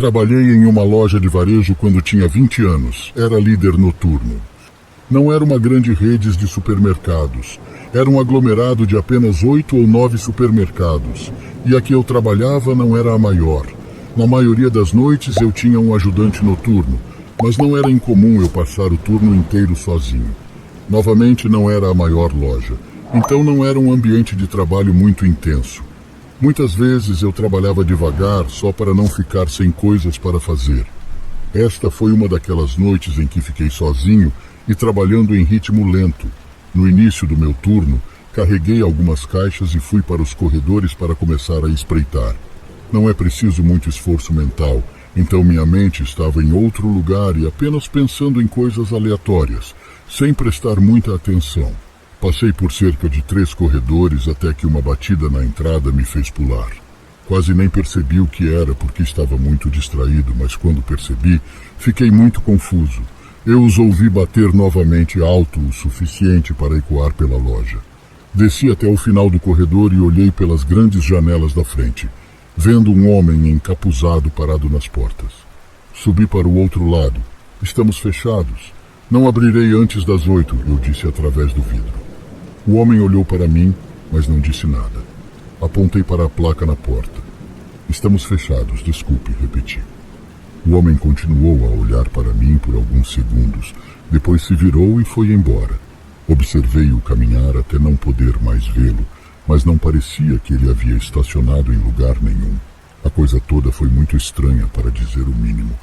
Trabalhei em uma loja de varejo quando tinha 20 anos. Era líder noturno. Não era uma grande rede de supermercados. Era um aglomerado de apenas 8 ou 9 supermercados. E a que eu trabalhava não era a maior. Na maioria das noites eu tinha um ajudante noturno, mas não era incomum eu passar o turno inteiro sozinho. Novamente, não era a maior loja, então não era um ambiente de trabalho muito intenso. Muitas vezes eu trabalhava devagar só para não ficar sem coisas para fazer. Esta foi uma daquelas noites em que fiquei sozinho e trabalhando em ritmo lento. No início do meu turno, carreguei algumas caixas e fui para os corredores para começar a espreitar. Não é preciso muito esforço mental, então minha mente estava em outro lugar e apenas pensando em coisas aleatórias, sem prestar muita atenção. Passei por cerca de 3 corredores até que uma batida na entrada me fez pular. Quase nem percebi o que era porque estava muito distraído, mas quando percebi, fiquei muito confuso. Eu os ouvi bater novamente alto o suficiente para ecoar pela loja. Desci até o final do corredor e olhei pelas grandes janelas da frente, vendo um homem encapuzado parado nas portas. Subi para o outro lado. Estamos fechados. Não abrirei antes das 8, eu disse através do vidro. O homem olhou para mim, mas não disse nada. Apontei para a placa na porta. Estamos fechados, desculpe, repeti. O homem continuou a olhar para mim por alguns segundos, depois se virou e foi embora. Observei-o caminhar até não poder mais vê-lo, mas não parecia que ele havia estacionado em lugar nenhum. A coisa toda foi muito estranha, para dizer o mínimo.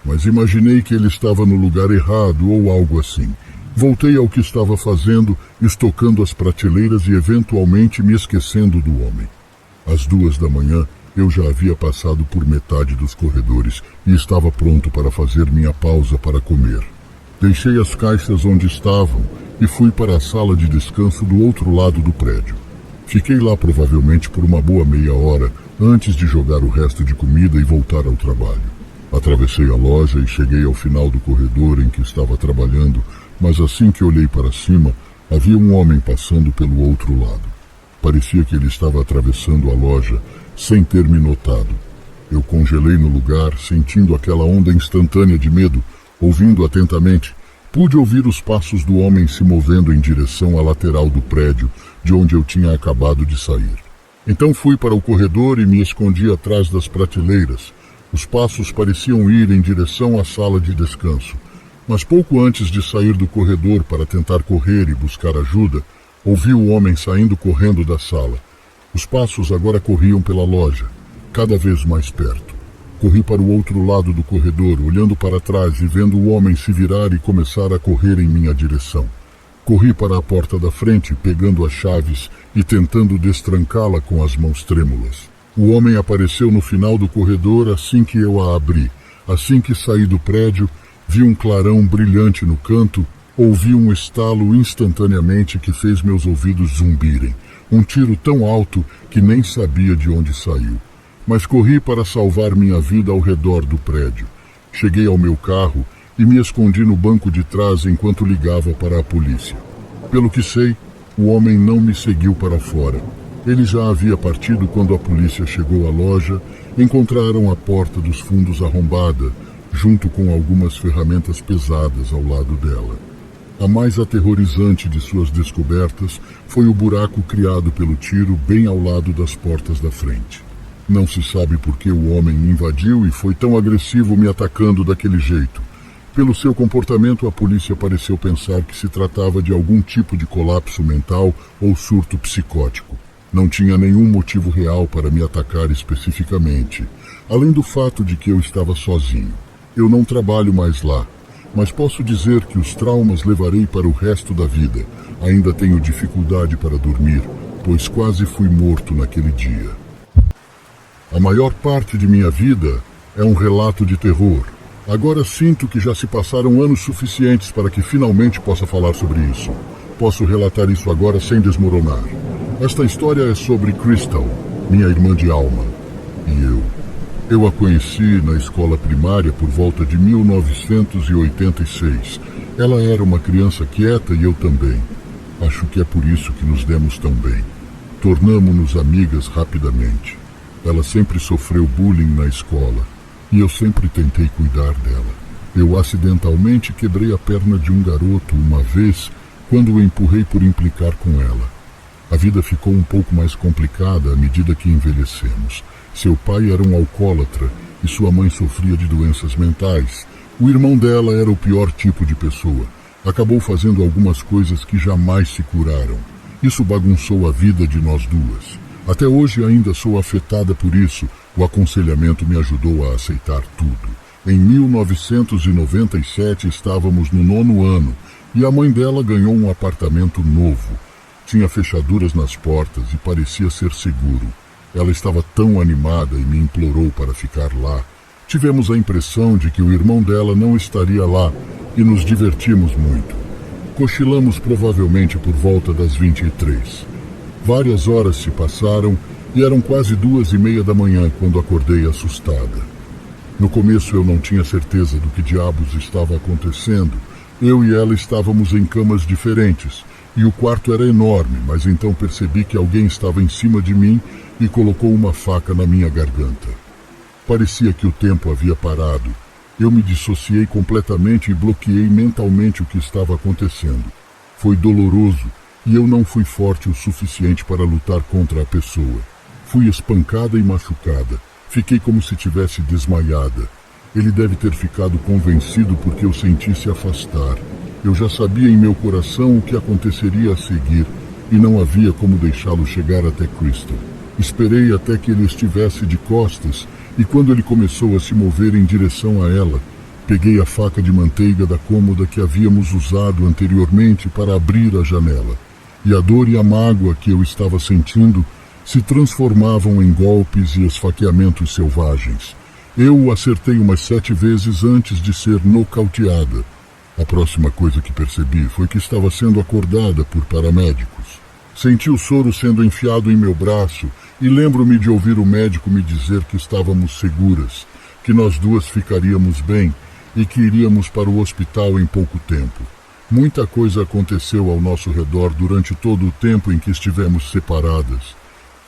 Mas imaginei que ele estava no lugar errado ou algo assim. Voltei ao que estava fazendo, estocando as prateleiras e eventualmente me esquecendo do homem. Às 2 da manhã, eu já havia passado por metade dos corredores e estava pronto para fazer minha pausa para comer. Deixei as caixas onde estavam e fui para a sala de descanso do outro lado do prédio. Fiquei lá provavelmente por uma boa meia hora antes de jogar o resto de comida e voltar ao trabalho. Atravessei a loja e cheguei ao final do corredor em que estava trabalhando, mas assim que olhei para cima, havia um homem passando pelo outro lado. Parecia que ele estava atravessando a loja sem ter me notado. Eu congelei no lugar, sentindo aquela onda instantânea de medo, ouvindo atentamente. Pude ouvir os passos do homem se movendo em direção à lateral do prédio, de onde eu tinha acabado de sair. Então fui para o corredor e me escondi atrás das prateleiras. Os passos pareciam ir em direção à sala de descanso. Mas pouco antes de sair do corredor para tentar correr e buscar ajuda, ouvi o homem saindo correndo da sala. Os passos agora corriam pela loja, cada vez mais perto. Corri para o outro lado do corredor, olhando para trás e vendo o homem se virar e começar a correr em minha direção. Corri para a porta da frente, pegando as chaves e tentando destrancá-la com as mãos trêmulas. O homem apareceu no final do corredor assim que eu a abri. Assim que saí do prédio, vi um clarão brilhante no canto, ouvi um estalo instantaneamente que fez meus ouvidos zumbirem. Um tiro tão alto que nem sabia de onde saiu. Mas corri para salvar minha vida ao redor do prédio. Cheguei ao meu carro e me escondi no banco de trás enquanto ligava para a polícia. Pelo que sei, o homem não me seguiu para fora. Ele já havia partido quando a polícia chegou à loja. Encontraram a porta dos fundos arrombada, junto com algumas ferramentas pesadas ao lado dela. A mais aterrorizante de suas descobertas foi o buraco criado pelo tiro bem ao lado das portas da frente. Não se sabe por que o homem me invadiu e foi tão agressivo me atacando daquele jeito. Pelo seu comportamento, a polícia pareceu pensar que se tratava de algum tipo de colapso mental ou surto psicótico. Não tinha nenhum motivo real para me atacar especificamente, além do fato de que eu estava sozinho. Eu não trabalho mais lá, mas posso dizer que os traumas levarei para o resto da vida. Ainda tenho dificuldade para dormir, pois quase fui morto naquele dia. A maior parte de minha vida é um relato de terror. Agora sinto que já se passaram anos suficientes para que finalmente possa falar sobre isso. Posso relatar isso agora sem desmoronar. Esta história é sobre Crystal, minha irmã de alma, e eu. Eu a conheci na escola primária por volta de 1986. Ela era uma criança quieta e eu também. Acho que é por isso que nos demos tão bem. Tornamo-nos amigas rapidamente. Ela sempre sofreu bullying na escola. e eu sempre tentei cuidar dela. Eu acidentalmente quebrei a perna de um garoto uma vez quando o empurrei por implicar com ela. A vida ficou um pouco mais complicada à medida que envelhecemos. Seu pai era um alcoólatra e sua mãe sofria de doenças mentais. O irmão dela era o pior tipo de pessoa. Acabou fazendo algumas coisas que jamais se curaram. Isso bagunçou a vida de nós duas. Até hoje ainda sou afetada por isso. O aconselhamento me ajudou a aceitar tudo. Em 1997 estávamos no 9º ano e a mãe dela ganhou um apartamento novo. Tinha fechaduras nas portas e parecia ser seguro. Ela estava tão animada e me implorou para ficar lá. Tivemos a impressão de que o irmão dela não estaria lá e nos divertimos muito. Cochilamos provavelmente por volta das 23. Várias horas se passaram e eram quase 2:30 da manhã quando acordei assustada. No começo eu não tinha certeza do que diabos estava acontecendo. Eu e ela estávamos em camas diferentes e o quarto era enorme, mas então percebi que alguém estava em cima de mim e colocou uma faca na minha garganta. Parecia que o tempo havia parado. Eu me dissociei completamente e bloqueei mentalmente o que estava acontecendo. Foi doloroso e eu não fui forte o suficiente para lutar contra a pessoa. Fui espancada e machucada. Fiquei como se tivesse desmaiada. Ele deve ter ficado convencido porque eu senti se afastar. Eu já sabia em meu coração o que aconteceria a seguir e não havia como deixá-lo chegar até Crystal. Esperei até que ele estivesse de costas e quando ele começou a se mover em direção a ela, peguei a faca de manteiga da cômoda que havíamos usado anteriormente para abrir a janela. E a dor e a mágoa que eu estava sentindo se transformavam em golpes e esfaqueamentos selvagens. Eu o acertei umas 7 vezes antes de ser nocauteada. A próxima coisa que percebi foi que estava sendo acordada por paramédicos. Senti o soro sendo enfiado em meu braço e lembro-me de ouvir o médico me dizer que estávamos seguras, que nós duas ficaríamos bem e que iríamos para o hospital em pouco tempo. Muita coisa aconteceu ao nosso redor durante todo o tempo em que estivemos separadas.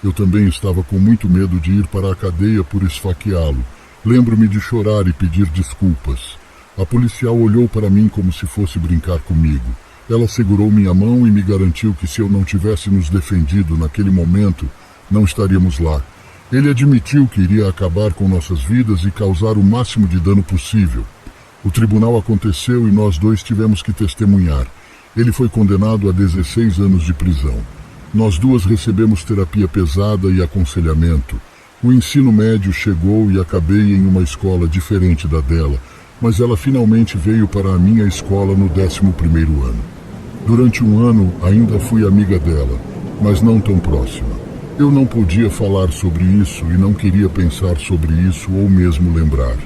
Eu também estava com muito medo de ir para a cadeia por esfaqueá-lo. Lembro-me de chorar e pedir desculpas. A policial olhou para mim como se fosse brincar comigo. Ela segurou minha mão e me garantiu que se eu não tivesse nos defendido naquele momento, não estaríamos lá. Ele admitiu que iria acabar com nossas vidas e causar o máximo de dano possível. O tribunal aconteceu e nós dois tivemos que testemunhar. Ele foi condenado a 16 anos de prisão. Nós duas recebemos terapia pesada e aconselhamento. O ensino médio chegou e acabei em uma escola diferente da dela, mas ela finalmente veio para a minha escola no 11º ano. Durante um ano ainda fui amiga dela, mas não tão próxima. Eu não podia falar sobre isso e não queria pensar sobre isso ou mesmo lembrar.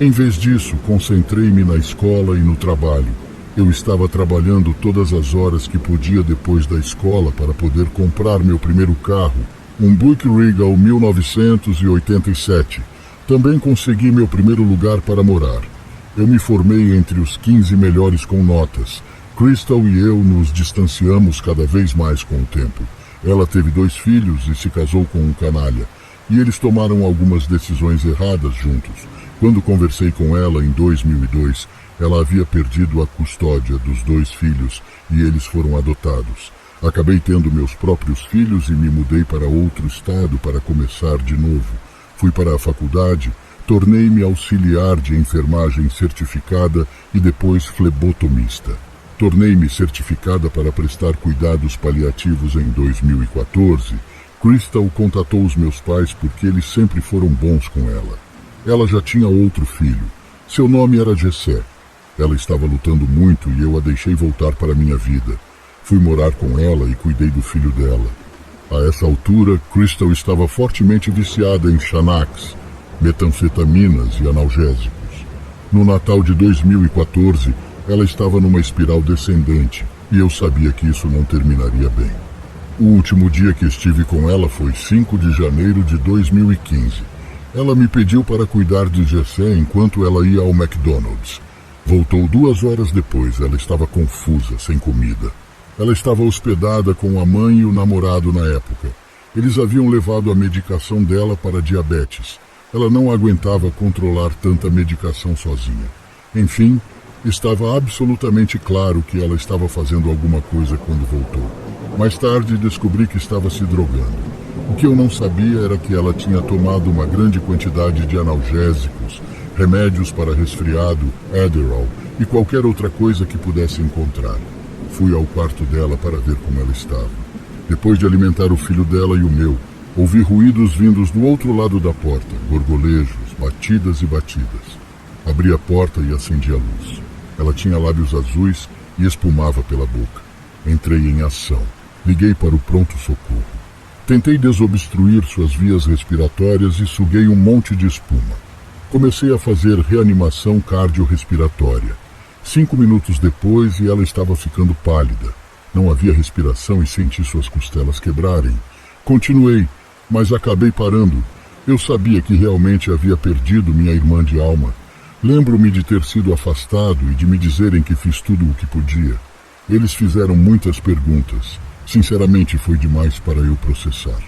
Em vez disso, concentrei-me na escola e no trabalho. Eu estava trabalhando todas as horas que podia depois da escola para poder comprar meu primeiro carro, um Buick Regal 1987. Também consegui meu primeiro lugar para morar. Eu me formei entre os 15 melhores com notas. Crystal e eu nos distanciamos cada vez mais com o tempo. Ela teve 2 filhos e se casou com um canalha. E eles tomaram algumas decisões erradas juntos. Quando conversei com ela em 2002, ela havia perdido a custódia dos 2 filhos e eles foram adotados. Acabei tendo meus próprios filhos e me mudei para outro estado para começar de novo. Fui para a faculdade, tornei-me auxiliar de enfermagem certificada e depois flebotomista. Tornei-me certificada para prestar cuidados paliativos em 2014. Crystal contatou os meus pais porque eles sempre foram bons com ela. Ela já tinha outro filho. Seu nome era Jessé. Ela estava lutando muito e eu a deixei voltar para minha vida. Fui morar com ela e cuidei do filho dela. A essa altura, Crystal estava fortemente viciada em Xanax, metanfetaminas e analgésicos. No Natal de 2014, ela estava numa espiral descendente e eu sabia que isso não terminaria bem. O último dia que estive com ela foi 5 de janeiro de 2015. Ela me pediu para cuidar de Jessé enquanto ela ia ao McDonald's. Voltou 2 horas depois. Ela estava confusa, sem comida. Ela estava hospedada com a mãe e o namorado na época. Eles haviam levado a medicação dela para diabetes. Ela não aguentava controlar tanta medicação sozinha. Enfim, estava absolutamente claro que ela estava fazendo alguma coisa quando voltou. Mais tarde descobri que estava se drogando. O que eu não sabia era que ela tinha tomado uma grande quantidade de analgésicos, remédios para resfriado, Adderall e qualquer outra coisa que pudesse encontrar. Fui ao quarto dela para ver como ela estava. Depois de alimentar o filho dela e o meu, ouvi ruídos vindos do outro lado da porta, gorgolejos, batidas e batidas. Abri a porta e acendi a luz. Ela tinha lábios azuis e espumava pela boca. Entrei em ação. Liguei para o pronto-socorro. Tentei desobstruir suas vias respiratórias e suguei um monte de espuma. Comecei a fazer reanimação cardiorrespiratória. 5 minutos depois e ela estava ficando pálida. Não havia respiração e senti suas costelas quebrarem. Continuei, mas acabei parando. Eu sabia que realmente havia perdido minha irmã de alma. Lembro-me de ter sido afastado e de me dizerem que fiz tudo o que podia. Eles fizeram muitas perguntas. Sinceramente, foi demais para eu processar.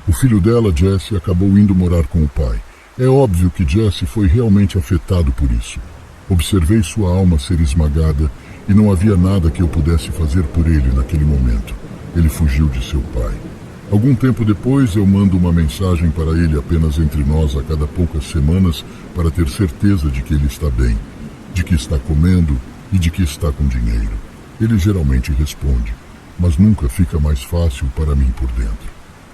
O filho dela, Jesse, acabou indo morar com o pai. É óbvio que Jesse foi realmente afetado por isso. Observei sua alma ser esmagada e não havia nada que eu pudesse fazer por ele naquele momento. Ele fugiu de seu pai. Algum tempo depois, eu mando uma mensagem para ele apenas entre nós a cada poucas semanas para ter certeza de que ele está bem, de que está comendo e de que está com dinheiro. Ele geralmente responde, mas nunca fica mais fácil para mim por dentro.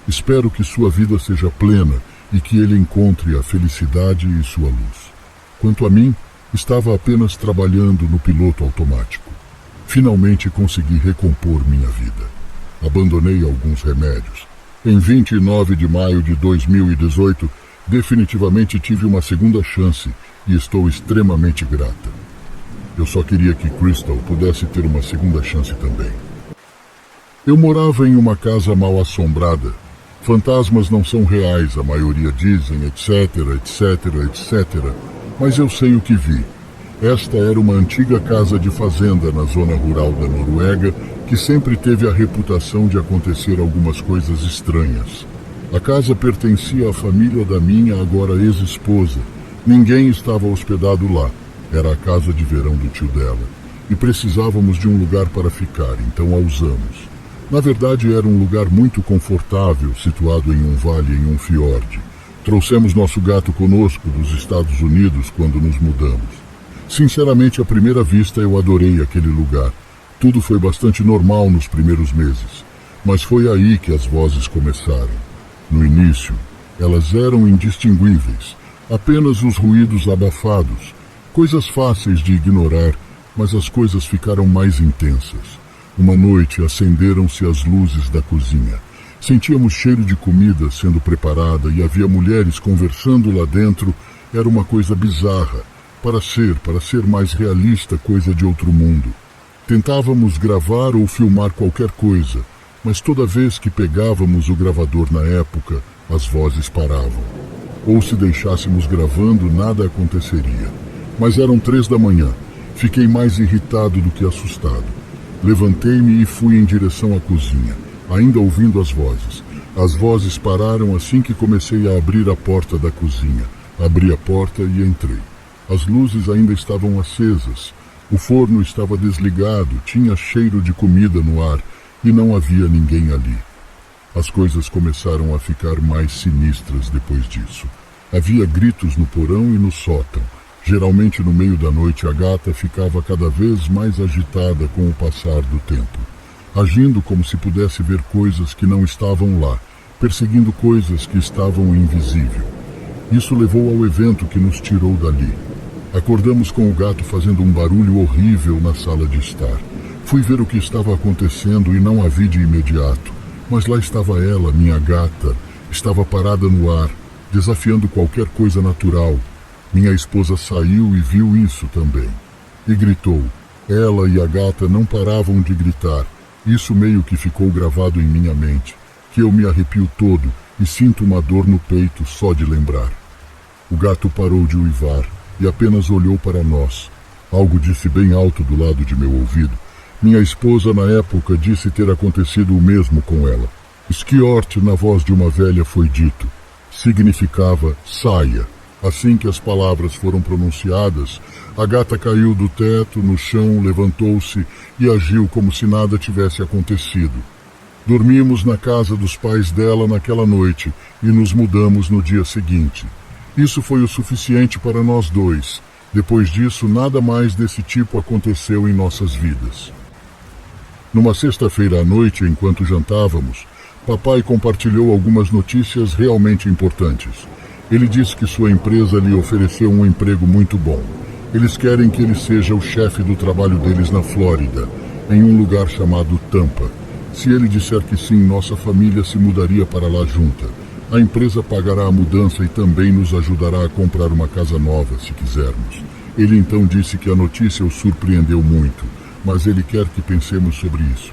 Espero que sua vida seja plena e que ele encontre a felicidade e sua luz. Quanto a mim, estava apenas trabalhando no piloto automático. Finalmente consegui recompor minha vida. Abandonei alguns remédios. Em 29 de maio de 2018, definitivamente tive uma segunda chance e estou extremamente grata. Eu só queria que Crystal pudesse ter uma segunda chance também. Eu morava em uma casa mal assombrada. Fantasmas não são reais, a maioria dizem, etc, etc, etc. Mas eu sei o que vi. Esta era uma antiga casa de fazenda na zona rural da Noruega que sempre teve a reputação de acontecer algumas coisas estranhas. A casa pertencia à família da minha agora ex-esposa. Ninguém estava hospedado lá. Era a casa de verão do tio dela. E precisávamos de um lugar para ficar, então a usamos. Na verdade, era um lugar muito confortável, situado em um vale em um fiorde. Trouxemos nosso gato conosco dos Estados Unidos quando nos mudamos. Sinceramente, à primeira vista, eu adorei aquele lugar. Tudo foi bastante normal nos primeiros meses, mas foi aí que as vozes começaram. No início, elas eram indistinguíveis, apenas os ruídos abafados, coisas fáceis de ignorar, mas as coisas ficaram mais intensas. Uma noite acenderam-se as luzes da cozinha. Sentíamos cheiro de comida sendo preparada e havia mulheres conversando lá dentro. Era uma coisa bizarra, para ser mais realista, coisa de outro mundo. Tentávamos gravar ou filmar qualquer coisa, mas toda vez que pegávamos o gravador na época, as vozes paravam. Ou se deixássemos gravando, nada aconteceria. Mas eram 3 da manhã. Fiquei mais irritado do que assustado. Levantei-me e fui em direção à cozinha, ainda ouvindo as vozes. As vozes pararam assim que comecei a abrir a porta da cozinha. Abri a porta e entrei. As luzes ainda estavam acesas. O forno estava desligado, tinha cheiro de comida no ar e não havia ninguém ali. As coisas começaram a ficar mais sinistras depois disso. Havia gritos no porão e no sótão. Geralmente no meio da noite a gata ficava cada vez mais agitada com o passar do tempo, agindo como se pudesse ver coisas que não estavam lá, perseguindo coisas que estavam invisível. Isso levou ao evento que nos tirou dali. Acordamos com o gato fazendo um barulho horrível na sala de estar. Fui ver o que estava acontecendo e não a vi de imediato, mas lá estava ela, minha gata, estava parada no ar, desafiando qualquer coisa natural. Minha esposa saiu e viu isso também. E gritou. Ela e a gata não paravam de gritar. Isso meio que ficou gravado em minha mente, que eu me arrepio todo e sinto uma dor no peito só de lembrar. O gato parou de uivar e apenas olhou para nós. Algo disse bem alto do lado de meu ouvido. Minha esposa, na época, disse ter acontecido o mesmo com ela. Skjort, na voz de uma velha, foi dito. Significava saia. Assim que as palavras foram pronunciadas, a gata caiu do teto, no chão, levantou-se e agiu como se nada tivesse acontecido. Dormimos na casa dos pais dela naquela noite e nos mudamos no dia seguinte. Isso foi o suficiente para nós dois. Depois disso, nada mais desse tipo aconteceu em nossas vidas. Numa sexta-feira à noite, enquanto jantávamos, papai compartilhou algumas notícias realmente importantes. Ele disse que sua empresa lhe ofereceu um emprego muito bom. Eles querem que ele seja o chefe do trabalho deles na Flórida, em um lugar chamado Tampa. Se ele disser que sim, nossa família se mudaria para lá junta. A empresa pagará a mudança e também nos ajudará a comprar uma casa nova, se quisermos. Ele então disse que a notícia o surpreendeu muito, mas ele quer que pensemos sobre isso.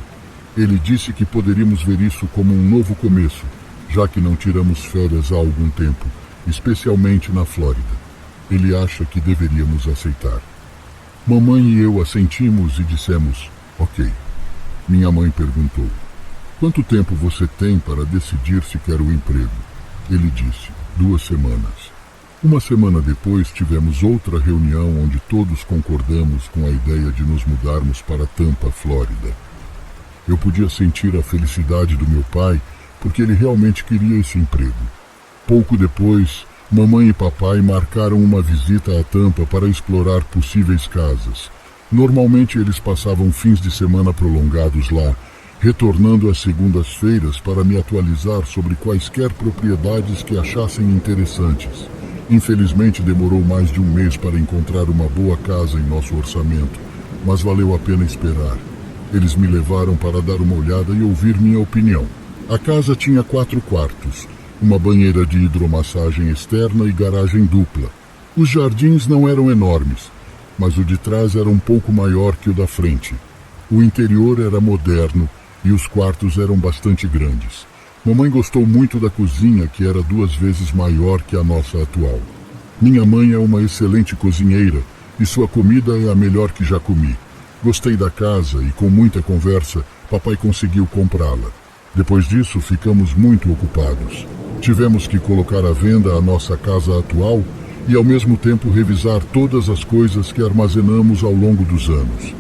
Ele disse que poderíamos ver isso como um novo começo, já que não tiramos férias há algum tempo, especialmente na Flórida. Ele acha que deveríamos aceitar. Mamãe e eu assentimos e dissemos, ok. Minha mãe perguntou, quanto tempo você tem para decidir se quer o emprego? Ele disse, 2 semanas. Uma semana depois tivemos outra reunião onde todos concordamos com a ideia de nos mudarmos para Tampa, Flórida. Eu podia sentir a felicidade do meu pai porque ele realmente queria esse emprego. Pouco depois, mamãe e papai marcaram uma visita a Tampa para explorar possíveis casas. Normalmente eles passavam fins de semana prolongados lá, retornando às segundas-feiras para me atualizar sobre quaisquer propriedades que achassem interessantes. Infelizmente demorou mais de 1 mês para encontrar uma boa casa em nosso orçamento, mas valeu a pena esperar. Eles me levaram para dar uma olhada e ouvir minha opinião. A casa tinha 4 quartos, uma banheira de hidromassagem externa e garagem dupla. Os jardins não eram enormes, mas o de trás era um pouco maior que o da frente. O interior era moderno e os quartos eram bastante grandes. Mamãe gostou muito da cozinha, que era 2 vezes maior que a nossa atual. Minha mãe é uma excelente cozinheira e sua comida é a melhor que já comi. Gostei da casa e, com muita conversa, papai conseguiu comprá-la. Depois disso, ficamos muito ocupados. Tivemos que colocar à venda a nossa casa atual e, ao mesmo tempo, revisar todas as coisas que armazenamos ao longo dos anos.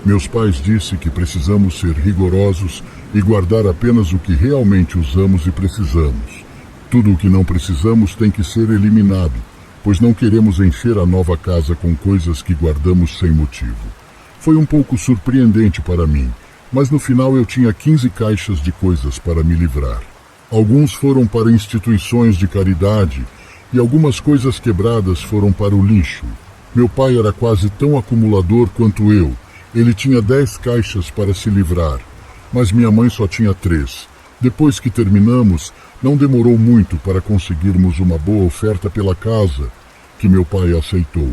Meus pais disseram que precisamos ser rigorosos e guardar apenas o que realmente usamos e precisamos. Tudo o que não precisamos tem que ser eliminado, pois não queremos encher a nova casa com coisas que guardamos sem motivo. Foi um pouco surpreendente para mim, mas no final eu tinha 15 caixas de coisas para me livrar. Alguns foram para instituições de caridade e algumas coisas quebradas foram para o lixo. Meu pai era quase tão acumulador quanto eu. Ele tinha 10 caixas para se livrar, mas minha mãe só tinha 3. Depois que terminamos, não demorou muito para conseguirmos uma boa oferta pela casa, que meu pai aceitou.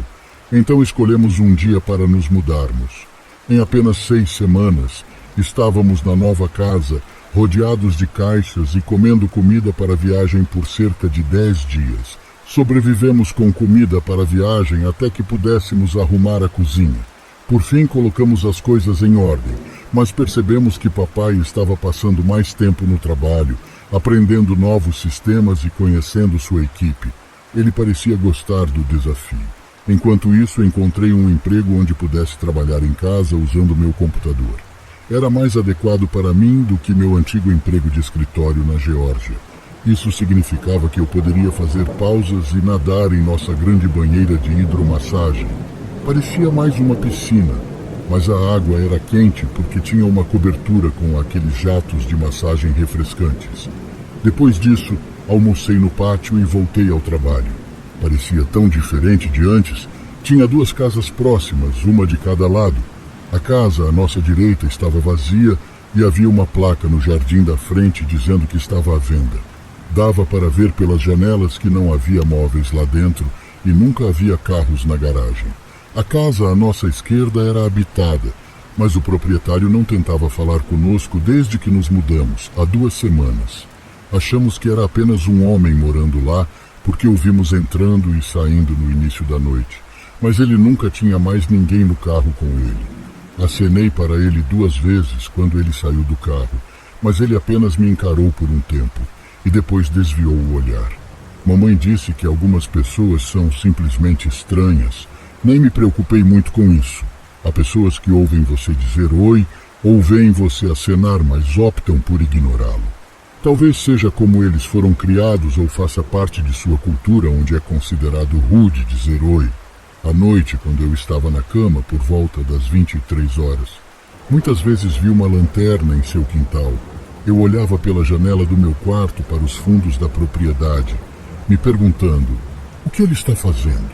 Então escolhemos um dia para nos mudarmos. Em apenas 6 semanas, estávamos na nova casa, rodeados de caixas e comendo comida para a viagem por cerca de 10 dias. Sobrevivemos com comida para a viagem até que pudéssemos arrumar a cozinha. Por fim, colocamos as coisas em ordem, mas percebemos que papai estava passando mais tempo no trabalho, aprendendo novos sistemas e conhecendo sua equipe. Ele parecia gostar do desafio. Enquanto isso, encontrei um emprego onde pudesse trabalhar em casa usando meu computador. Era mais adequado para mim do que meu antigo emprego de escritório na Geórgia. Isso significava que eu poderia fazer pausas e nadar em nossa grande banheira de hidromassagem. Parecia mais uma piscina, mas a água era quente porque tinha uma cobertura com aqueles jatos de massagem refrescantes. Depois disso, almocei no pátio e voltei ao trabalho. Parecia tão diferente de antes. Tinha 2 casas próximas, uma de cada lado. A casa à nossa direita estava vazia e havia uma placa no jardim da frente dizendo que estava à venda. Dava para ver pelas janelas que não havia móveis lá dentro e nunca havia carros na garagem. A casa à nossa esquerda era habitada, mas o proprietário não tentava falar conosco desde que nos mudamos, há 2 semanas. Achamos que era apenas um homem morando lá, porque o vimos entrando e saindo no início da noite, mas ele nunca tinha mais ninguém no carro com ele. Acenei para ele 2 vezes quando ele saiu do carro, mas ele apenas me encarou por um tempo e depois desviou o olhar. Mamãe disse que algumas pessoas são simplesmente estranhas. Nem me preocupei muito com isso. Há pessoas que ouvem você dizer oi ou veem você acenar, mas optam por ignorá-lo. Talvez seja como eles foram criados ou faça parte de sua cultura, onde é considerado rude dizer oi. À noite, quando eu estava na cama, por volta das 23 horas, muitas vezes vi uma lanterna em seu quintal. Eu olhava pela janela do meu quarto para os fundos da propriedade, me perguntando, o que ele está fazendo?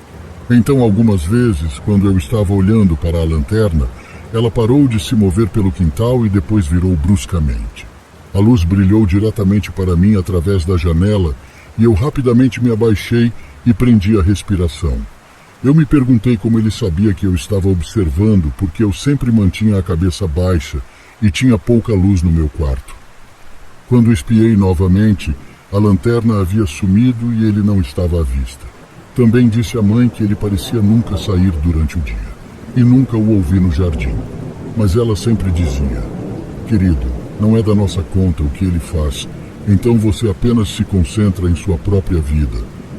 Então, algumas vezes, quando eu estava olhando para a lanterna, ela parou de se mover pelo quintal e depois virou bruscamente. A luz brilhou diretamente para mim através da janela e eu rapidamente me abaixei e prendi a respiração. Eu me perguntei como ele sabia que eu estava observando, porque eu sempre mantinha a cabeça baixa e tinha pouca luz no meu quarto. Quando espiei novamente, a lanterna havia sumido e ele não estava à vista. Também disse à mãe que ele parecia nunca sair durante o dia, e nunca o ouvi no jardim. Mas ela sempre dizia, querido, não é da nossa conta o que ele faz, então você apenas se concentra em sua própria vida,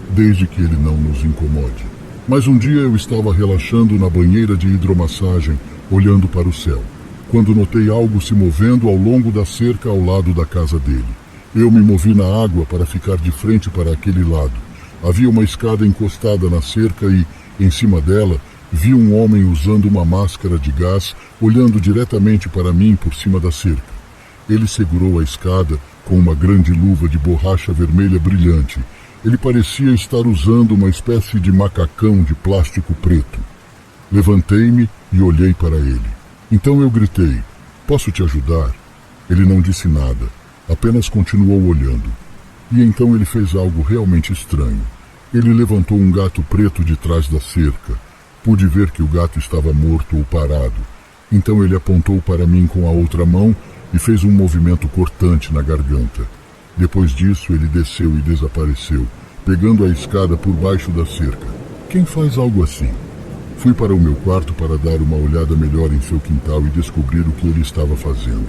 desde que ele não nos incomode. Mas um dia eu estava relaxando na banheira de hidromassagem, olhando para o céu, quando notei algo se movendo ao longo da cerca ao lado da casa dele. Eu me movi na água para ficar de frente para aquele lado. Havia uma escada encostada na cerca e, em cima dela, vi um homem usando uma máscara de gás, olhando diretamente para mim por cima da cerca. Ele segurou a escada com uma grande luva de borracha vermelha brilhante. Ele parecia estar usando uma espécie de macacão de plástico preto. Levantei-me e olhei para ele. Então eu gritei, posso te ajudar? Ele não disse nada, apenas continuou olhando. E então ele fez algo realmente estranho. Ele levantou um gato preto de trás da cerca. Pude ver que o gato estava morto ou parado. Então ele apontou para mim com a outra mão e fez um movimento cortante na garganta. Depois disso, ele desceu e desapareceu, pegando a escada por baixo da cerca. Quem faz algo assim? Fui para o meu quarto para dar uma olhada melhor em seu quintal e descobrir o que ele estava fazendo.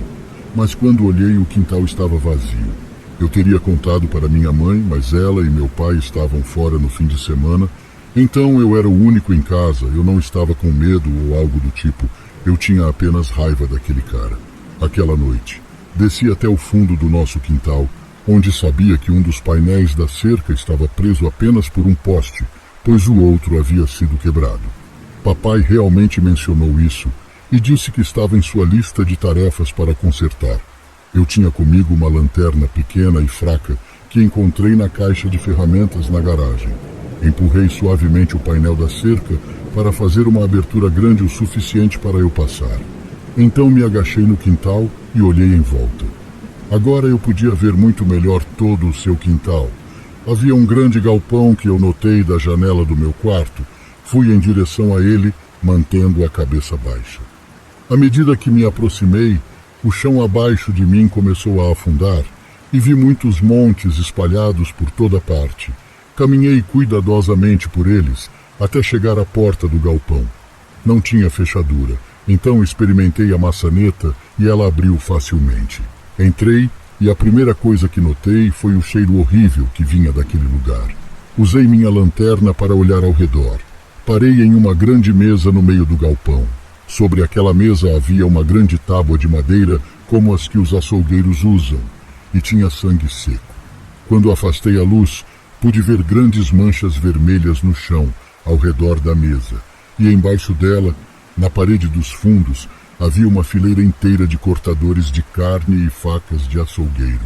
Mas quando olhei, o quintal estava vazio. Eu teria contado para minha mãe, mas ela e meu pai estavam fora no fim de semana. Então eu era o único em casa, eu não estava com medo ou algo do tipo. Eu tinha apenas raiva daquele cara. Aquela noite, desci até o fundo do nosso quintal, onde sabia que um dos painéis da cerca estava preso apenas por um poste, pois o outro havia sido quebrado. Papai realmente mencionou isso e disse que estava em sua lista de tarefas para consertar. Eu tinha comigo uma lanterna pequena e fraca que encontrei na caixa de ferramentas na garagem. Empurrei suavemente o painel da cerca para fazer uma abertura grande o suficiente para eu passar. Então me agachei no quintal e olhei em volta. Agora eu podia ver muito melhor todo o seu quintal. Havia um grande galpão que eu notei da janela do meu quarto. Fui em direção a ele, mantendo a cabeça baixa. À medida que me aproximei, o chão abaixo de mim começou a afundar e vi muitos montes espalhados por toda parte. Caminhei cuidadosamente por eles até chegar à porta do galpão. Não tinha fechadura, então experimentei a maçaneta e ela abriu facilmente. Entrei e a primeira coisa que notei foi o cheiro horrível que vinha daquele lugar. Usei minha lanterna para olhar ao redor. Parei em uma grande mesa no meio do galpão. Sobre aquela mesa havia uma grande tábua de madeira como as que os açougueiros usam, e tinha sangue seco. Quando afastei a luz, pude ver grandes manchas vermelhas no chão, ao redor da mesa, e embaixo dela, na parede dos fundos, havia uma fileira inteira de cortadores de carne e facas de açougueiro.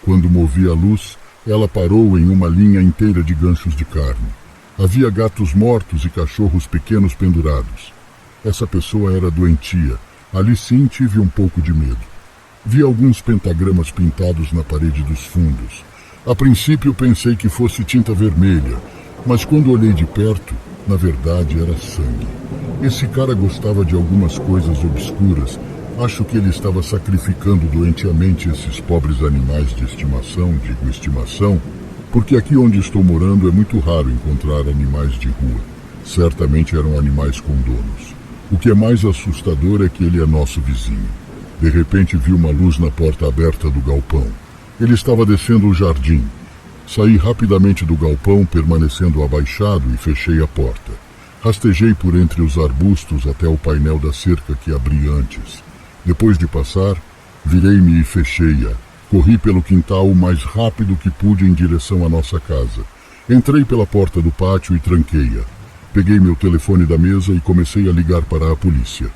Quando movi a luz, ela parou em uma linha inteira de ganchos de carne. Havia gatos mortos e cachorros pequenos pendurados. Essa pessoa era doentia. Ali sim tive um pouco de medo. Vi alguns pentagramas pintados na parede dos fundos. A princípio pensei que fosse tinta vermelha, mas quando olhei de perto, na verdade era sangue. Esse cara gostava de algumas coisas obscuras. Acho que ele estava sacrificando doentiamente esses pobres animais de estimação, digo estimação, porque aqui onde estou morando é muito raro encontrar animais de rua. Certamente eram animais com donos. O que é mais assustador é que ele é nosso vizinho. De repente vi uma luz na porta aberta do galpão. Ele estava descendo o jardim. Saí rapidamente do galpão, permanecendo abaixado, e fechei a porta. Rastejei por entre os arbustos até o painel da cerca que abri antes. Depois de passar, virei-me e fechei-a. Corri pelo quintal o mais rápido que pude em direção à nossa casa. Entrei pela porta do pátio e tranquei-a. Peguei meu telefone da mesa e comecei a ligar para a polícia.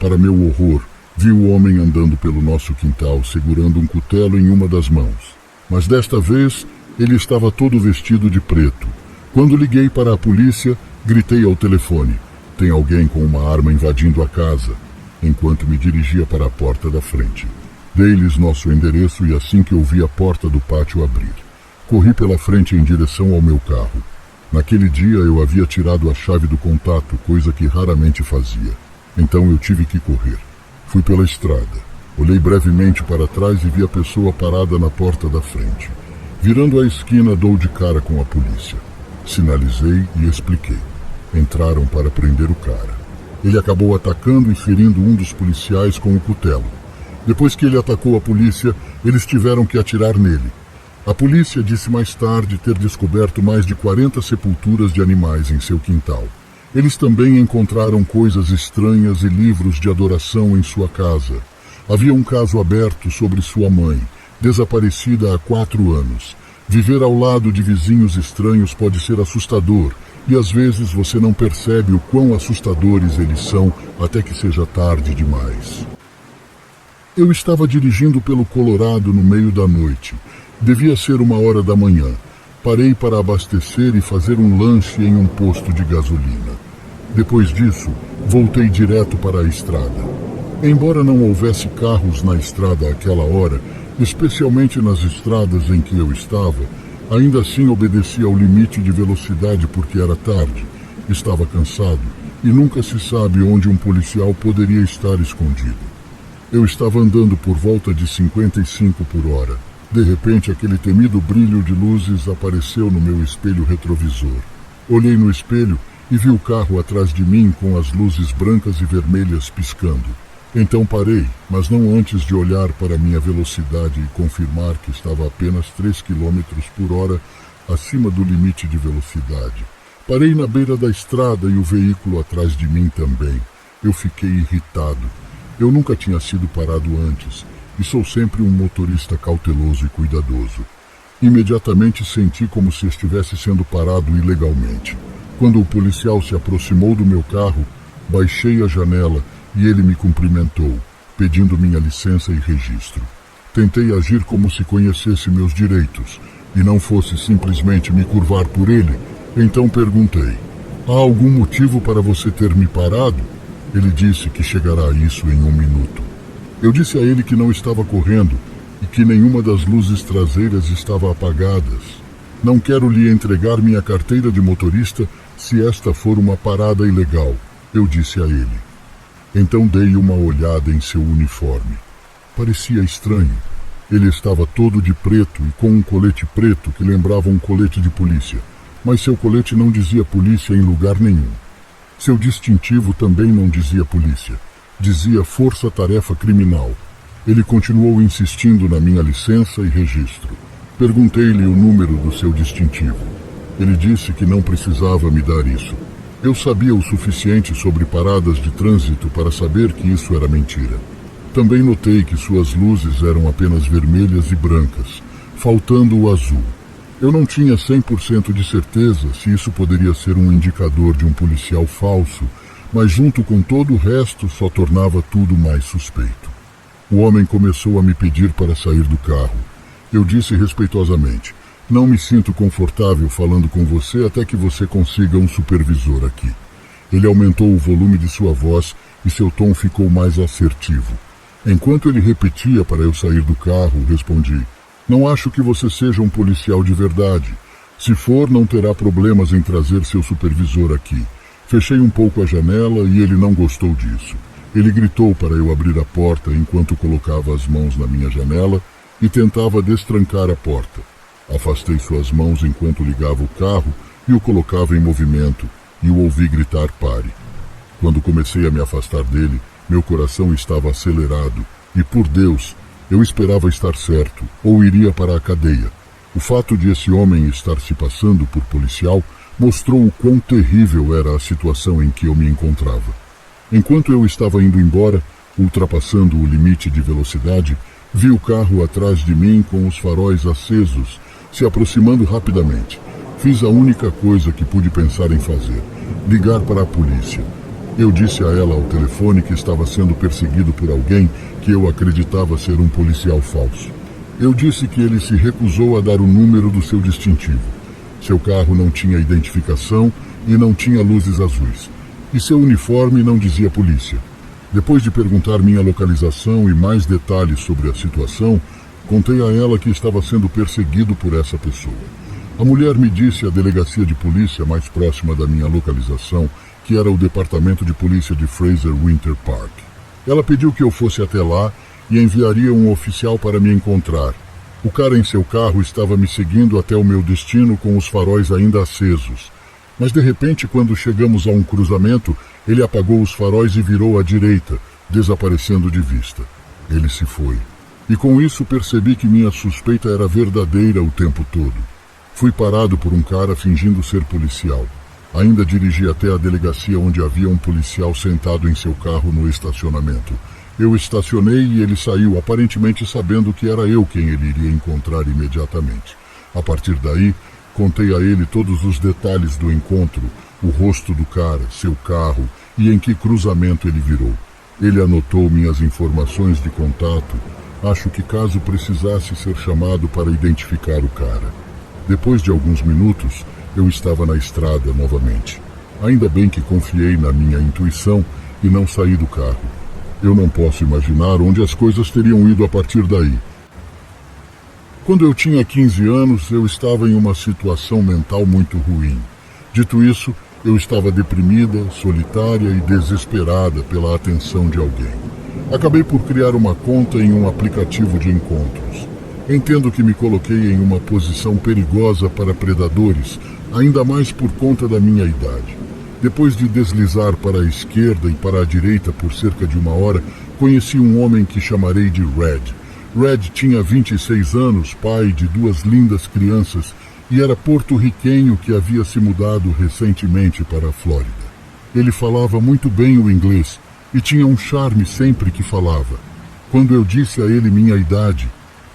Para meu horror, vi o homem andando pelo nosso quintal, segurando um cutelo em uma das mãos. Mas desta vez, ele estava todo vestido de preto. Quando liguei para a polícia, gritei ao telefone: "Tem alguém com uma arma invadindo a casa", enquanto me dirigia para a porta da frente. Dei-lhes nosso endereço e assim que eu vi a porta do pátio abrir, corri pela frente em direção ao meu carro. Naquele dia eu havia tirado a chave do contato, coisa que raramente fazia. Então eu tive que correr. Fui pela estrada. Olhei brevemente para trás e vi a pessoa parada na porta da frente. Virando a esquina, dou de cara com a polícia. Sinalizei e expliquei. Entraram para prender o cara. Ele acabou atacando e ferindo um dos policiais com o cutelo. Depois que ele atacou a polícia, eles tiveram que atirar nele. A polícia disse mais tarde ter descoberto mais de 40 sepulturas de animais em seu quintal. Eles também encontraram coisas estranhas e livros de adoração em sua casa. Havia um caso aberto sobre sua mãe, desaparecida há 4 anos. Viver ao lado de vizinhos estranhos pode ser assustador, e às vezes você não percebe o quão assustadores eles são até que seja tarde demais. Eu estava dirigindo pelo Colorado no meio da noite. Devia ser 1h da manhã. Parei para abastecer e fazer um lanche em um posto de gasolina. Depois disso, voltei direto para a estrada. Embora não houvesse carros na estrada àquela hora, especialmente nas estradas em que eu estava, ainda assim obedeci ao limite de velocidade porque era tarde, estava cansado e nunca se sabe onde um policial poderia estar escondido. Eu estava andando por volta de 55 por hora. De repente, aquele temido brilho de luzes apareceu no meu espelho retrovisor. Olhei no espelho e vi o carro atrás de mim com as luzes brancas e vermelhas piscando. Então parei, mas não antes de olhar para minha velocidade e confirmar que estava apenas 3 km por hora acima do limite de velocidade. Parei na beira da estrada e o veículo atrás de mim também. Eu fiquei irritado. Eu nunca tinha sido parado antes e sou sempre um motorista cauteloso e cuidadoso. Imediatamente senti como se estivesse sendo parado ilegalmente. Quando o policial se aproximou do meu carro, baixei a janela e ele me cumprimentou, pedindo minha licença e registro. Tentei agir como se conhecesse meus direitos e não fosse simplesmente me curvar por ele, então perguntei: "Há algum motivo para você ter me parado?" Ele disse que chegará a isso em 1 minuto. Eu disse a ele que não estava correndo e que nenhuma das luzes traseiras estava apagadas. Não quero lhe entregar minha carteira de motorista se esta for uma parada ilegal, eu disse a ele. Então dei uma olhada em seu uniforme. Parecia estranho. Ele estava todo de preto e com um colete preto que lembrava um colete de polícia, mas seu colete não dizia polícia em lugar nenhum. Seu distintivo também não dizia polícia, dizia Força-Tarefa Criminal. Ele continuou insistindo na minha licença e registro. Perguntei-lhe o número do seu distintivo. Ele disse que não precisava me dar isso. Eu sabia o suficiente sobre paradas de trânsito para saber que isso era mentira. Também notei que suas luzes eram apenas vermelhas e brancas, faltando o azul. Eu não tinha 100% de certeza se isso poderia ser um indicador de um policial falso, mas junto com todo o resto só tornava tudo mais suspeito. O homem começou a me pedir para sair do carro. Eu disse respeitosamente: "Não me sinto confortável falando com você até que você consiga um supervisor aqui." Ele aumentou o volume de sua voz e seu tom ficou mais assertivo. Enquanto ele repetia para eu sair do carro, respondi: "Não acho que você seja um policial de verdade. Se for, não terá problemas em trazer seu supervisor aqui." Fechei um pouco a janela e ele não gostou disso. Ele gritou para eu abrir a porta enquanto colocava as mãos na minha janela e tentava destrancar a porta. Afastei suas mãos enquanto ligava o carro e o colocava em movimento e o ouvi gritar: "Pare." Quando comecei a me afastar dele, meu coração estava acelerado e, por Deus, eu esperava estar certo ou iria para a cadeia. O fato de esse homem estar se passando por policial mostrou o quão terrível era a situação em que eu me encontrava. Enquanto eu estava indo embora, ultrapassando o limite de velocidade, vi o carro atrás de mim com os faróis acesos, se aproximando rapidamente. Fiz a única coisa que pude pensar em fazer: ligar para a polícia. Eu disse a ela ao telefone que estava sendo perseguido por alguém que eu acreditava ser um policial falso. Eu disse que ele se recusou a dar o número do seu distintivo. Seu carro não tinha identificação e não tinha luzes azuis. E seu uniforme não dizia polícia. Depois de perguntar minha localização e mais detalhes sobre a situação, contei a ela que estava sendo perseguido por essa pessoa. A mulher me disse a delegacia de polícia mais próxima da minha localização, que era o departamento de polícia de Fraser Winter Park. Ela pediu que eu fosse até lá e enviaria um oficial para me encontrar. O cara em seu carro estava me seguindo até o meu destino com os faróis ainda acesos. Mas de repente, quando chegamos a um cruzamento, ele apagou os faróis e virou à direita, desaparecendo de vista. Ele se foi. E com isso percebi que minha suspeita era verdadeira o tempo todo. Fui parado por um cara fingindo ser policial. Ainda dirigi até a delegacia onde havia um policial sentado em seu carro no estacionamento. Eu estacionei e ele saiu, aparentemente sabendo que era eu quem ele iria encontrar imediatamente. A partir daí, contei a ele todos os detalhes do encontro, o rosto do cara, seu carro e em que cruzamento ele virou. Ele anotou minhas informações de contato. Acho que caso precisasse ser chamado para identificar o cara. Depois de alguns minutos, eu estava na estrada novamente. Ainda bem que confiei na minha intuição e não saí do carro. Eu não posso imaginar onde as coisas teriam ido a partir daí. Quando eu tinha 15 anos, eu estava em uma situação mental muito ruim. Dito isso, eu estava deprimida, solitária e desesperada pela atenção de alguém. Acabei por criar uma conta em um aplicativo de encontros. Entendo que me coloquei em uma posição perigosa para predadores, ainda mais por conta da minha idade. Depois de deslizar para a esquerda e para a direita por cerca de uma hora, conheci um homem que chamarei de Red. Red tinha 26 anos, pai de 2 lindas crianças, e era porto-riquenho que havia se mudado recentemente para a Flórida. Ele falava muito bem o inglês e tinha um charme sempre que falava. Quando eu disse a ele minha idade,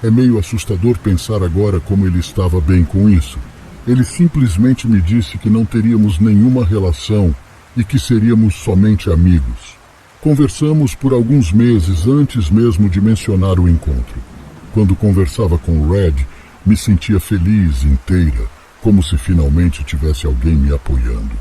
é meio assustador pensar agora como ele estava bem com isso. Ele simplesmente me disse que não teríamos nenhuma relação e que seríamos somente amigos. Conversamos por alguns meses antes mesmo de mencionar o encontro. Quando conversava com Red, me sentia feliz, inteira, como se finalmente tivesse alguém me apoiando.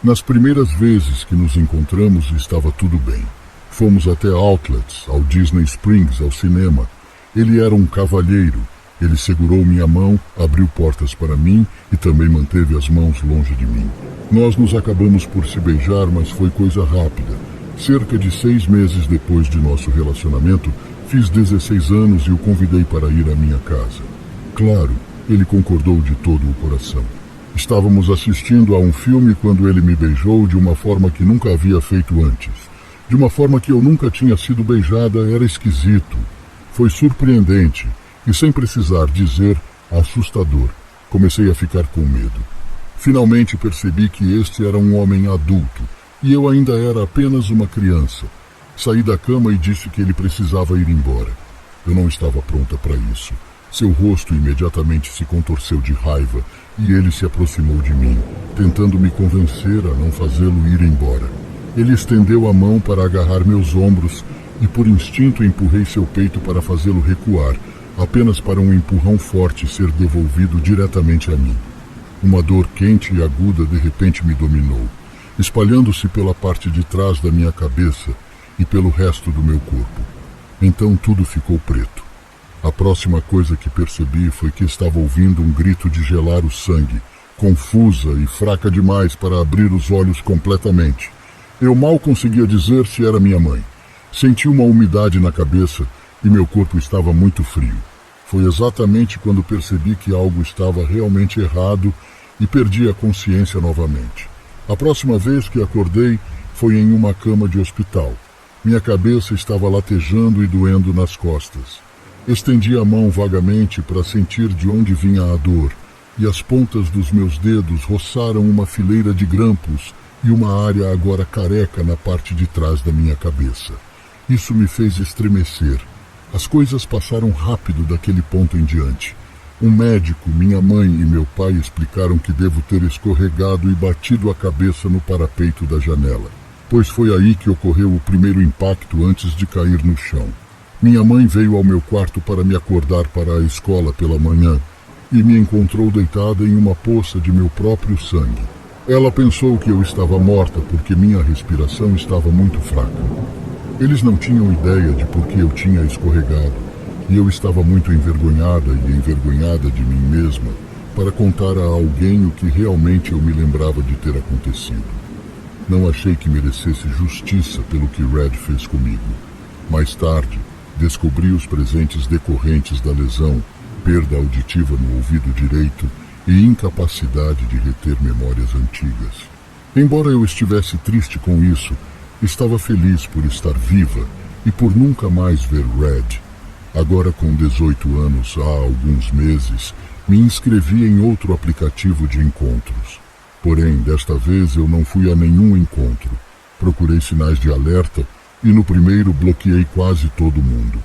Nas primeiras vezes que nos encontramos estava tudo bem. Fomos até outlets, ao Disney Springs, ao cinema. Ele era um cavalheiro. Ele segurou minha mão, abriu portas para mim e também manteve as mãos longe de mim. Nós nos acabamos por se beijar, mas foi coisa rápida. Cerca de 6 meses depois de nosso relacionamento, fiz 16 anos e o convidei para ir à minha casa. Claro, ele concordou de todo o coração. Estávamos assistindo a um filme quando ele me beijou de uma forma que nunca havia feito antes. De uma forma que eu nunca tinha sido beijada, era esquisito. Foi surpreendente. E sem precisar dizer, assustador. Comecei a ficar com medo. Finalmente percebi que este era um homem adulto, e eu ainda era apenas uma criança. Saí da cama e disse que ele precisava ir embora. Eu não estava pronta para isso. Seu rosto imediatamente se contorceu de raiva, e ele se aproximou de mim, tentando me convencer a não fazê-lo ir embora. Ele estendeu a mão para agarrar meus ombros, e por instinto empurrei seu peito para fazê-lo recuar, apenas para um empurrão forte ser devolvido diretamente a mim. Uma dor quente e aguda de repente me dominou, espalhando-se pela parte de trás da minha cabeça e pelo resto do meu corpo. Então tudo ficou preto. A próxima coisa que percebi foi que estava ouvindo um grito de gelar o sangue, confusa e fraca demais para abrir os olhos completamente. Eu mal conseguia dizer se era minha mãe. Senti uma umidade na cabeça e meu corpo estava muito frio. Foi exatamente quando percebi que algo estava realmente errado e perdi a consciência novamente. A próxima vez que acordei foi em uma cama de hospital. Minha cabeça estava latejando e doendo nas costas. Estendi a mão vagamente para sentir de onde vinha a dor, e as pontas dos meus dedos roçaram uma fileira de grampos e uma área agora careca na parte de trás da minha cabeça. Isso me fez estremecer. As coisas passaram rápido daquele ponto em diante. Um médico, minha mãe e meu pai explicaram que devo ter escorregado e batido a cabeça no parapeito da janela, pois foi aí que ocorreu o primeiro impacto antes de cair no chão. Minha mãe veio ao meu quarto para me acordar para a escola pela manhã e me encontrou deitada em uma poça de meu próprio sangue. Ela pensou que eu estava morta porque minha respiração estava muito fraca. Eles não tinham ideia de por que eu tinha escorregado, e eu estava muito envergonhada e envergonhada de mim mesma para contar a alguém o que realmente eu me lembrava de ter acontecido. Não achei que merecesse justiça pelo que Red fez comigo. Mais tarde, descobri os presentes decorrentes da lesão, perda auditiva no ouvido direito e incapacidade de reter memórias antigas. Embora eu estivesse triste com isso, estava feliz por estar viva e por nunca mais ver Red. Agora, com 18 anos, há alguns meses, me inscrevi em outro aplicativo de encontros. Porém, desta vez eu não fui a nenhum encontro. Procurei sinais de alerta e no primeiro bloqueei quase todo mundo.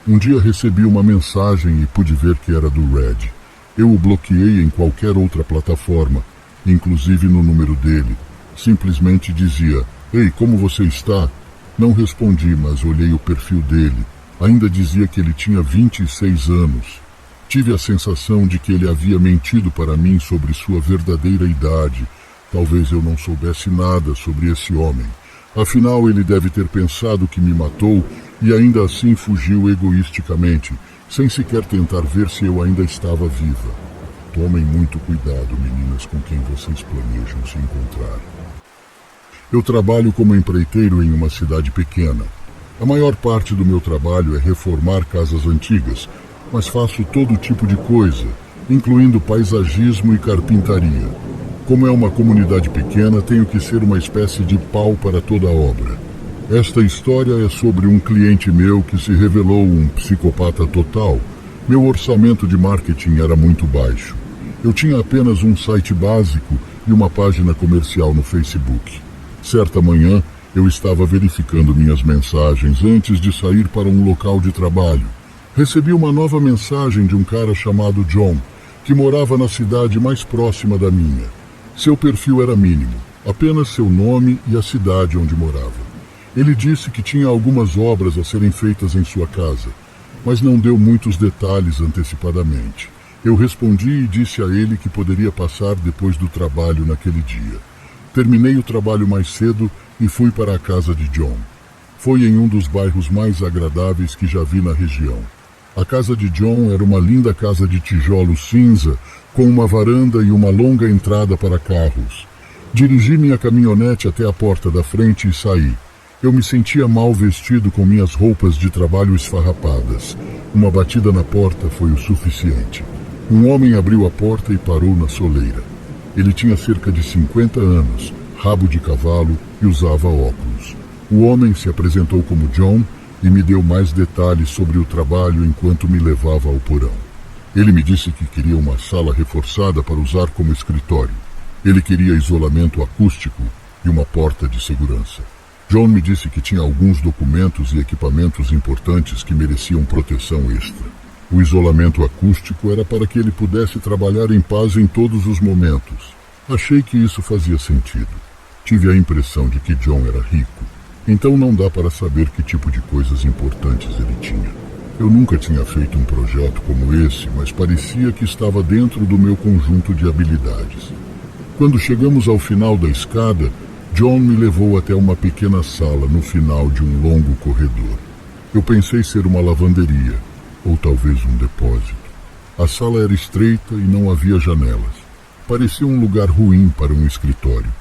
Um dia recebi uma mensagem e pude ver que era do Red. Eu o bloqueei em qualquer outra plataforma, inclusive no número dele. Simplesmente dizia: "Ei, como você está?" Não respondi, mas olhei o perfil dele. Ainda dizia que ele tinha 26 anos. Tive a sensação de que ele havia mentido para mim sobre sua verdadeira idade. Talvez eu não soubesse nada sobre esse homem. Afinal, ele deve ter pensado que me matou e ainda assim fugiu egoisticamente, sem sequer tentar ver se eu ainda estava viva. Tomem muito cuidado, meninas, com quem vocês planejam se encontrar. Eu trabalho como empreiteiro em uma cidade pequena. A maior parte do meu trabalho é reformar casas antigas, mas faço todo tipo de coisa, incluindo paisagismo e carpintaria. Como é uma comunidade pequena, tenho que ser uma espécie de pau para toda a obra. Esta história é sobre um cliente meu que se revelou um psicopata total. Meu orçamento de marketing era muito baixo. Eu tinha apenas um site básico e uma página comercial no Facebook. Certa manhã, eu estava verificando minhas mensagens antes de sair para um local de trabalho. Recebi uma nova mensagem de um cara chamado John, que morava na cidade mais próxima da minha. Seu perfil era mínimo, apenas seu nome e a cidade onde morava. Ele disse que tinha algumas obras a serem feitas em sua casa, mas não deu muitos detalhes antecipadamente. Eu respondi e disse a ele que poderia passar depois do trabalho naquele dia. Terminei o trabalho mais cedo e fui para a casa de John. Foi em um dos bairros mais agradáveis que já vi na região. A casa de John era uma linda casa de tijolo cinza, com uma varanda e uma longa entrada para carros. Dirigi minha caminhonete até a porta da frente e saí. Eu me sentia mal vestido com minhas roupas de trabalho esfarrapadas. Uma batida na porta foi o suficiente. Um homem abriu a porta e parou na soleira. Ele tinha cerca de 50 anos, rabo de cavalo e usava óculos. O homem se apresentou como John e me deu mais detalhes sobre o trabalho enquanto me levava ao porão. Ele me disse que queria uma sala reforçada para usar como escritório. Ele queria isolamento acústico e uma porta de segurança. John me disse que tinha alguns documentos e equipamentos importantes que mereciam proteção extra. O isolamento acústico era para que ele pudesse trabalhar em paz em todos os momentos. Achei que isso fazia sentido. Tive a impressão de que John era rico, então não dá para saber que tipo de coisas importantes ele tinha. Eu nunca tinha feito um projeto como esse, mas parecia que estava dentro do meu conjunto de habilidades. Quando chegamos ao final da escada, John me levou até uma pequena sala no final de um longo corredor. Eu pensei ser uma lavanderia, ou talvez um depósito. A sala era estreita e não havia janelas. Parecia um lugar ruim para um escritório.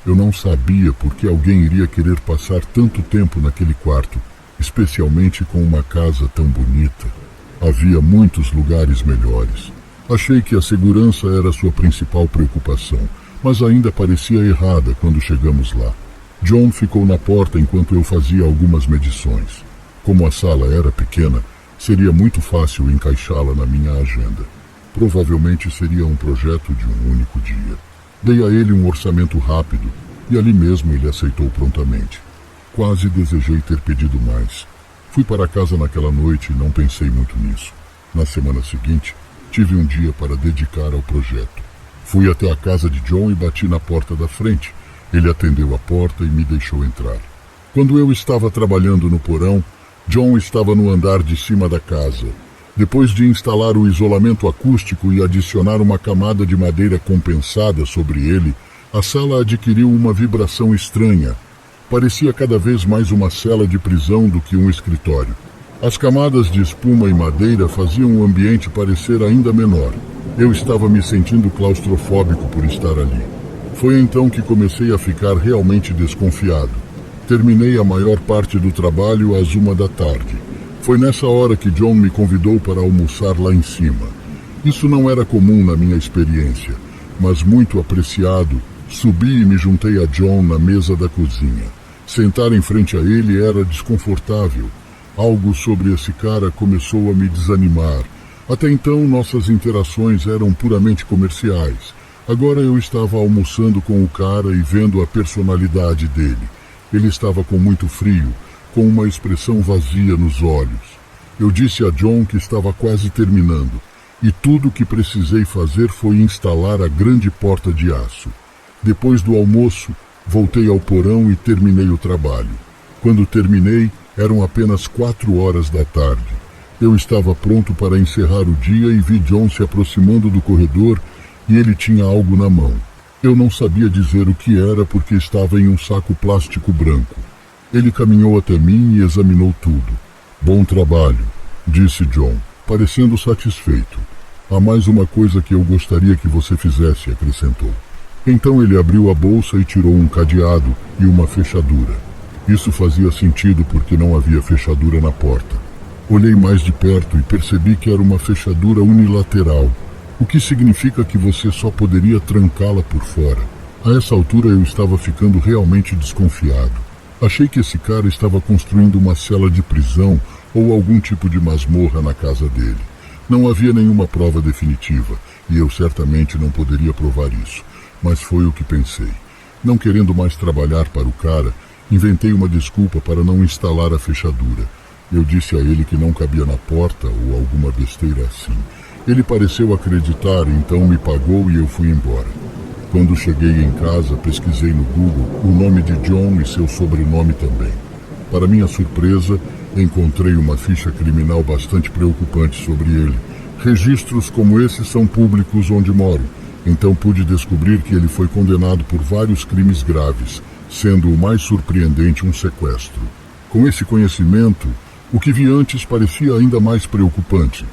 Eu não sabia por que alguém iria querer passar tanto tempo naquele quarto, especialmente com uma casa tão bonita. Havia muitos lugares melhores. Achei que a segurança era sua principal preocupação, mas ainda parecia errada quando chegamos lá. John ficou na porta enquanto eu fazia algumas medições. Como a sala era pequena, Seria muito fácil encaixá-la na minha agenda. Provavelmente seria um projeto de um único dia. Dei a ele um orçamento rápido e ali mesmo ele aceitou prontamente. Quase desejei ter pedido mais. Fui para casa naquela noite e não pensei muito nisso. Na semana seguinte, tive um dia para dedicar ao projeto. Fui até a casa de John e bati na porta da frente. Ele atendeu a porta e me deixou entrar. Quando eu estava trabalhando no porão, John estava no andar de cima da casa. Depois de instalar o isolamento acústico e adicionar uma camada de madeira compensada sobre ele, a sala adquiriu uma vibração estranha. Parecia cada vez mais uma cela de prisão do que um escritório. As camadas de espuma e madeira faziam o ambiente parecer ainda menor. Eu estava me sentindo claustrofóbico por estar ali. Foi então que comecei a ficar realmente desconfiado. Terminei a maior parte do trabalho às 1 da tarde. Foi nessa hora que John me convidou para almoçar lá em cima. Isso não era comum na minha experiência, mas muito apreciado, subi e me juntei a John na mesa da cozinha. Sentar em frente a ele era desconfortável. Algo sobre esse cara começou a me desanimar. Até então, nossas interações eram puramente comerciais. Agora eu estava almoçando com o cara e vendo a personalidade dele. Ele estava com muito frio, com uma expressão vazia nos olhos. Eu disse a John que estava quase terminando, e tudo o que precisei fazer foi instalar a grande porta de aço. Depois do almoço, voltei ao porão e terminei o trabalho. Quando terminei, eram apenas 4 horas da tarde. Eu estava pronto para encerrar o dia e vi John se aproximando do corredor e ele tinha algo na mão. Eu não sabia dizer o que era porque estava em um saco plástico branco. Ele caminhou até mim e examinou tudo. Bom trabalho, disse John, parecendo satisfeito. Há mais uma coisa que eu gostaria que você fizesse, acrescentou. Então ele abriu a bolsa e tirou um cadeado e uma fechadura. Isso fazia sentido porque não havia fechadura na porta. Olhei mais de perto e percebi que era uma fechadura unilateral, o que significa que você só poderia trancá-la por fora. A essa altura eu estava ficando realmente desconfiado. Achei que esse cara estava construindo uma cela de prisão ou algum tipo de masmorra na casa dele. Não havia nenhuma prova definitiva e eu certamente não poderia provar isso, mas foi o que pensei. Não querendo mais trabalhar para o cara, inventei uma desculpa para não instalar a fechadura. Eu disse a ele que não cabia na porta ou alguma besteira assim. Ele pareceu acreditar, então me pagou e eu fui embora. Quando cheguei em casa, pesquisei no Google o nome de John e seu sobrenome também. Para minha surpresa, encontrei uma ficha criminal bastante preocupante sobre ele. Registros como esses são públicos onde moro, então pude descobrir que ele foi condenado por vários crimes graves, sendo o mais surpreendente um sequestro. Com esse conhecimento, o que vi antes parecia ainda mais preocupante.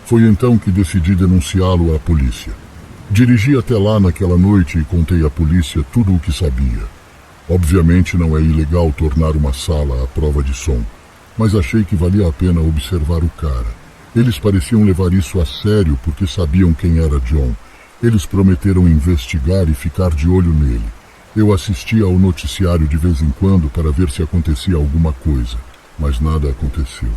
Foi então que decidi denunciá-lo à polícia. Dirigi até lá naquela noite e contei à polícia tudo o que sabia. Obviamente não é ilegal tornar uma sala à prova de som, mas achei que valia a pena observar o cara. Eles pareciam levar isso a sério porque sabiam quem era John. Eles prometeram investigar e ficar de olho nele. Eu assistia ao noticiário de vez em quando para ver se acontecia alguma coisa, mas nada aconteceu.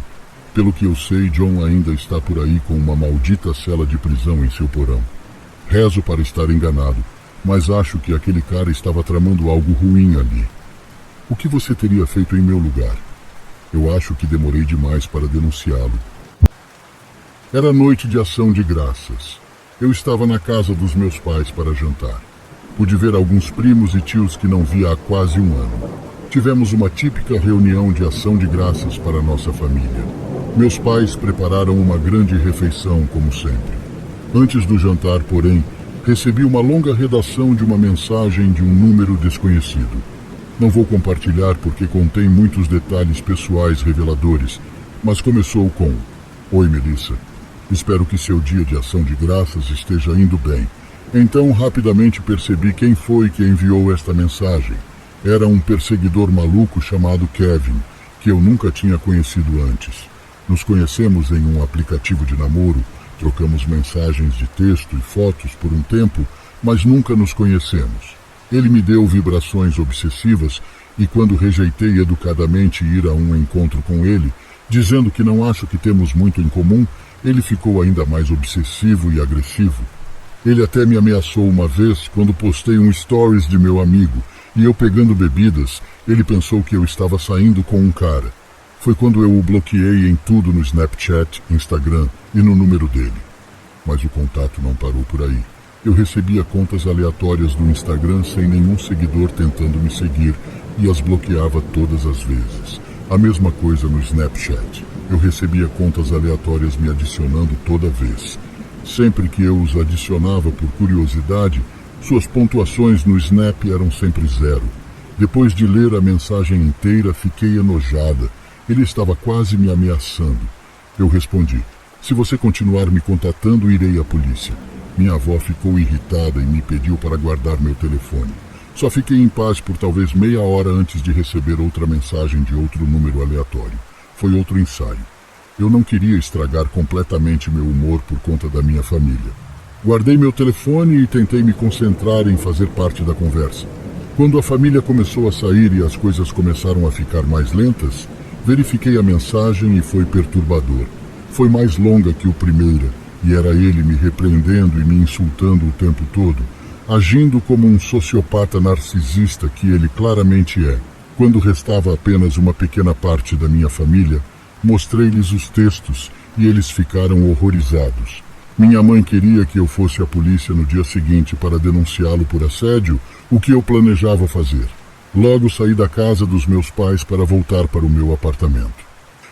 Pelo que eu sei, John ainda está por aí com uma maldita cela de prisão em seu porão. Rezo para estar enganado, mas acho que aquele cara estava tramando algo ruim ali. O que você teria feito em meu lugar? Eu acho que demorei demais para denunciá-lo. Era noite de ação de graças. Eu estava na casa dos meus pais para jantar. Pude ver alguns primos e tios que não via há quase um ano. Tivemos uma típica reunião de ação de graças para nossa família. Meus pais prepararam uma grande refeição, como sempre. Antes do jantar, porém, recebi uma longa redação de uma mensagem de um número desconhecido. Não vou compartilhar porque contém muitos detalhes pessoais reveladores, mas começou com: Oi, Melissa. Espero que seu dia de ação de graças esteja indo bem. Então, rapidamente percebi quem foi que enviou esta mensagem. Era um perseguidor maluco chamado Kevin, que eu nunca tinha conhecido antes. Nos conhecemos em um aplicativo de namoro, trocamos mensagens de texto e fotos por um tempo, mas nunca nos conhecemos. Ele me deu vibrações obsessivas e quando rejeitei educadamente ir a um encontro com ele, Dizendo que não acho que temos muito em comum, ele ficou ainda mais obsessivo e agressivo. Ele até me ameaçou uma vez quando postei um stories de meu amigo e eu pegando bebidas, ele pensou que eu estava saindo com um cara. Foi quando eu o bloqueei em tudo no Snapchat, Instagram e no número dele. Mas o contato não parou por aí. Eu recebia contas aleatórias do Instagram sem nenhum seguidor tentando me seguir e as bloqueava todas as vezes. A mesma coisa no Snapchat. Eu recebia contas aleatórias me adicionando toda vez. Sempre que eu os adicionava por curiosidade, suas pontuações no Snap eram sempre 0. Depois de ler a mensagem inteira, fiquei enojada. Ele estava quase me ameaçando. Eu respondi: se você continuar me contatando, irei à polícia. Minha avó ficou irritada e me pediu para guardar meu telefone. Só fiquei em paz por talvez meia hora antes de receber outra mensagem de outro número aleatório. Foi outro ensaio. Eu não queria estragar completamente meu humor por conta da minha família. Guardei meu telefone e tentei me concentrar em fazer parte da conversa. Quando a família começou a sair e as coisas começaram a ficar mais lentas, verifiquei a mensagem e foi perturbador. Foi mais longa que o primeira, e era ele me repreendendo e me insultando o tempo todo, agindo como um sociopata narcisista que ele claramente é. Quando restava apenas uma pequena parte da minha família, mostrei-lhes os textos e eles ficaram horrorizados. Minha mãe queria que eu fosse à polícia no dia seguinte para denunciá-lo por assédio, o que eu planejava fazer. Logo saí da casa dos meus pais para voltar para o meu apartamento.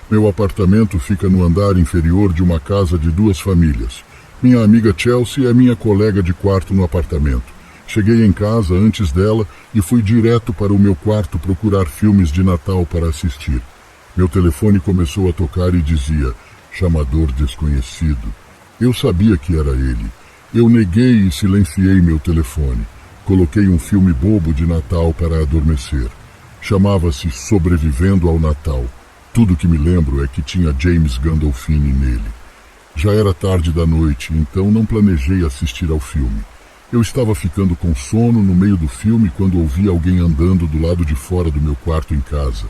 Meu apartamento fica no andar inferior de uma casa de 2 famílias. Minha amiga Chelsea é minha colega de quarto no apartamento. Cheguei em casa antes dela e fui direto para o meu quarto procurar filmes de Natal para assistir. Meu telefone começou a tocar e dizia: chamador desconhecido. Eu sabia que era ele. Eu neguei e silenciei meu telefone. Coloquei um filme bobo de Natal para adormecer. Chamava-se Sobrevivendo ao Natal. Tudo que me lembro é que tinha James Gandolfini nele. Já era tarde da noite, então não planejei assistir ao filme. Eu estava ficando com sono no meio do filme quando ouvi alguém andando do lado de fora do meu quarto em casa.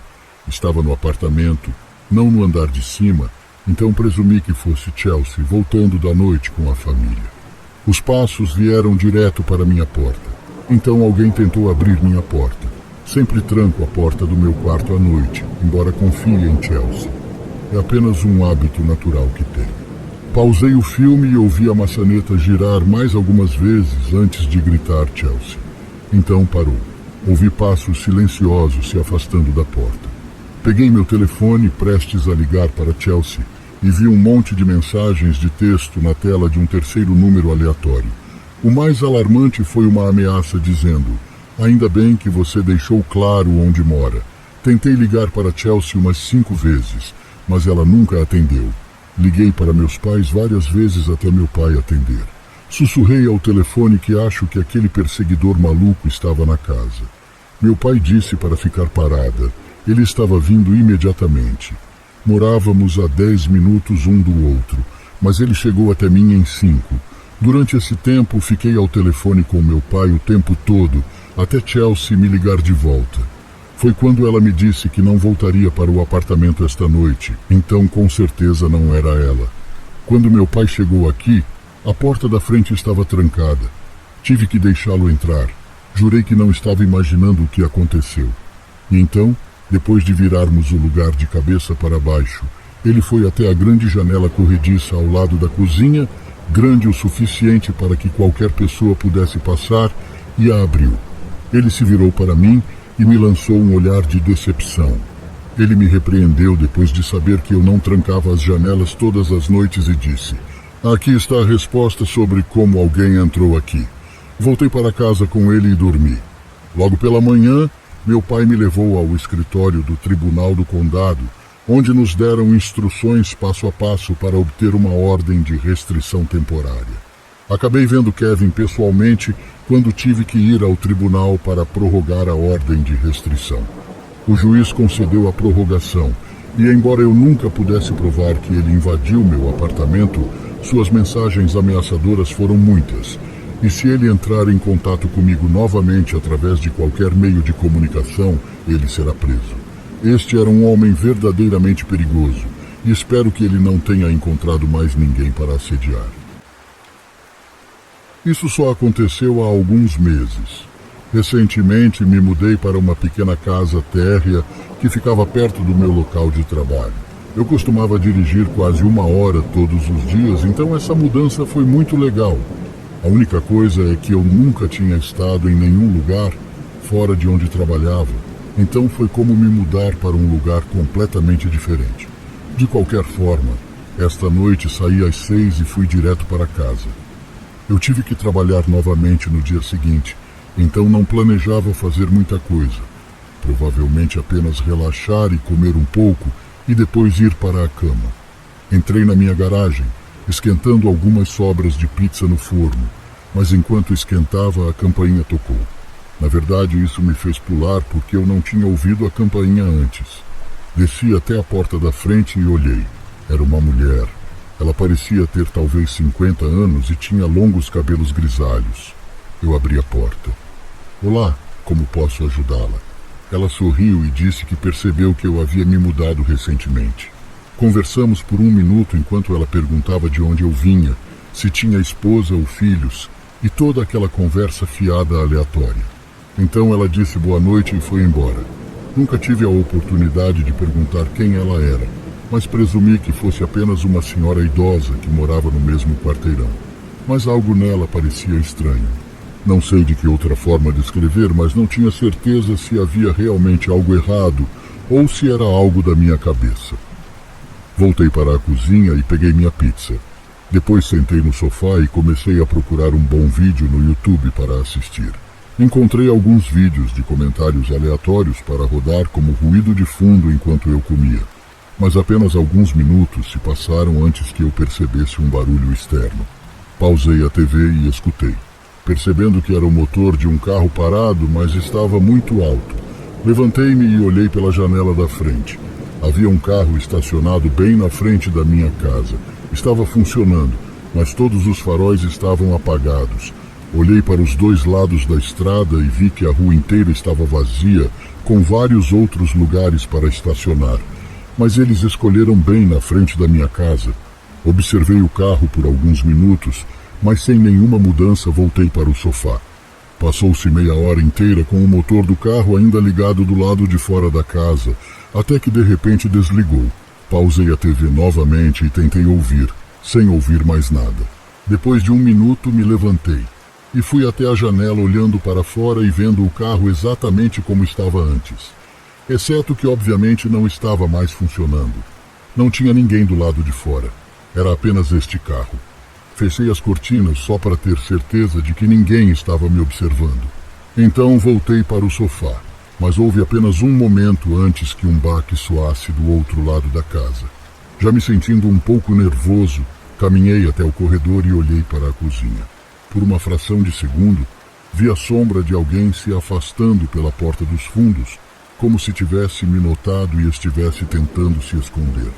Estava no apartamento, não no andar de cima, então presumi que fosse Chelsea, voltando da noite com a família. Os passos vieram direto para minha porta. Então alguém tentou abrir minha porta. Sempre tranco a porta do meu quarto à noite, embora confie em Chelsea. É apenas um hábito natural que tenho. Pausei o filme e ouvi a maçaneta girar mais algumas vezes antes de gritar Chelsea. Então parou. Ouvi passos silenciosos se afastando da porta. Peguei meu telefone prestes a ligar para Chelsea e vi um monte de mensagens de texto na tela de um terceiro número aleatório. O mais alarmante foi uma ameaça dizendo: ainda bem que você deixou claro onde mora. Tentei ligar para Chelsea umas 5 vezes, mas ela nunca atendeu. Liguei para meus pais várias vezes até meu pai atender. Sussurrei ao telefone que acho que aquele perseguidor maluco estava na casa. Meu pai disse para ficar parada. Ele estava vindo imediatamente. Morávamos a 10 minutos um do outro, mas ele chegou até mim em 5. Durante esse tempo, fiquei ao telefone com meu pai o tempo todo, até Chelsea me ligar de volta. Foi quando ela me disse que não voltaria para o apartamento esta noite, então com certeza não era ela. Quando meu pai chegou aqui, a porta da frente estava trancada. Tive que deixá-lo entrar. Jurei que não estava imaginando o que aconteceu. E então, depois de virarmos o lugar de cabeça para baixo, ele foi até a grande janela corrediça ao lado da cozinha, grande o suficiente para que qualquer pessoa pudesse passar, e a abriu. Ele se virou para mim e me lançou um olhar de decepção. Ele me repreendeu depois de saber que eu não trancava as janelas todas as noites e disse: aqui está a resposta sobre como alguém entrou aqui. Voltei para casa com ele e dormi. Logo pela manhã, meu pai me levou ao escritório do Tribunal do Condado, onde nos deram instruções passo a passo para obter uma ordem de restrição temporária. Acabei vendo Kevin pessoalmente quando tive que ir ao tribunal para prorrogar a ordem de restrição. O juiz concedeu a prorrogação e, embora eu nunca pudesse provar que ele invadiu meu apartamento, suas mensagens ameaçadoras foram muitas. E se ele entrar em contato comigo novamente através de qualquer meio de comunicação, ele será preso. Este era um homem verdadeiramente perigoso, e espero que ele não tenha encontrado mais ninguém para assediar. Isso só aconteceu há alguns meses. Recentemente me mudei para uma pequena casa térrea que ficava perto do meu local de trabalho. Eu costumava dirigir quase 1 hora todos os dias, então essa mudança foi muito legal. A única coisa é que eu nunca tinha estado em nenhum lugar fora de onde trabalhava, então foi como me mudar para um lugar completamente diferente. De qualquer forma, esta noite saí às 6 e fui direto para casa. Eu tive que trabalhar novamente no dia seguinte, então não planejava fazer muita coisa. Provavelmente apenas relaxar e comer um pouco e depois ir para a cama. Entrei na minha garagem, esquentando algumas sobras de pizza no forno, mas enquanto esquentava a campainha tocou. Na verdade, isso me fez pular porque eu não tinha ouvido a campainha antes. Desci até a porta da frente e olhei. Era uma mulher. Ela parecia ter talvez 50 anos e tinha longos cabelos grisalhos. Eu abri a porta. Olá, como posso ajudá-la? Ela sorriu e disse que percebeu que eu havia me mudado recentemente. Conversamos por 1 minuto enquanto ela perguntava de onde eu vinha, se tinha esposa ou filhos, e toda aquela conversa fiada aleatória. Então ela disse boa noite e foi embora. Nunca tive a oportunidade de perguntar quem ela era, mas presumi que fosse apenas uma senhora idosa que morava no mesmo quarteirão. Mas algo nela parecia estranho. Não sei de que outra forma descrever, mas não tinha certeza se havia realmente algo errado ou se era algo da minha cabeça. Voltei para a cozinha e peguei minha pizza. Depois sentei no sofá e comecei a procurar um bom vídeo no YouTube para assistir. Encontrei alguns vídeos de comentários aleatórios para rodar como ruído de fundo enquanto eu comia. Mas apenas alguns minutos se passaram antes que eu percebesse um barulho externo. Pausei a TV e escutei, percebendo que era o motor de um carro parado, mas estava muito alto. Levantei-me e olhei pela janela da frente. Havia um carro estacionado bem na frente da minha casa. Estava funcionando, mas todos os faróis estavam apagados. Olhei para os 2 lados da estrada e vi que a rua inteira estava vazia, com vários outros lugares para estacionar. Mas eles escolheram bem na frente da minha casa. Observei o carro por alguns minutos, mas sem nenhuma mudança voltei para o sofá. Passou-se meia hora inteira com o motor do carro ainda ligado do lado de fora da casa, até que de repente desligou. Pausei a TV novamente e tentei ouvir, sem ouvir mais nada. Depois de 1 minuto me levantei e fui até a janela olhando para fora e vendo o carro exatamente como estava antes. Exceto que obviamente não estava mais funcionando. Não tinha ninguém do lado de fora. Era apenas este carro. Fechei as cortinas só para ter certeza de que ninguém estava me observando. Então voltei para o sofá, mas houve apenas um momento antes que um baque soasse do outro lado da casa. Já me sentindo um pouco nervoso, caminhei até o corredor e olhei para a cozinha. Por uma fração de segundo, vi a sombra de alguém se afastando pela porta dos fundos, como se tivesse me notado e estivesse tentando se esconder.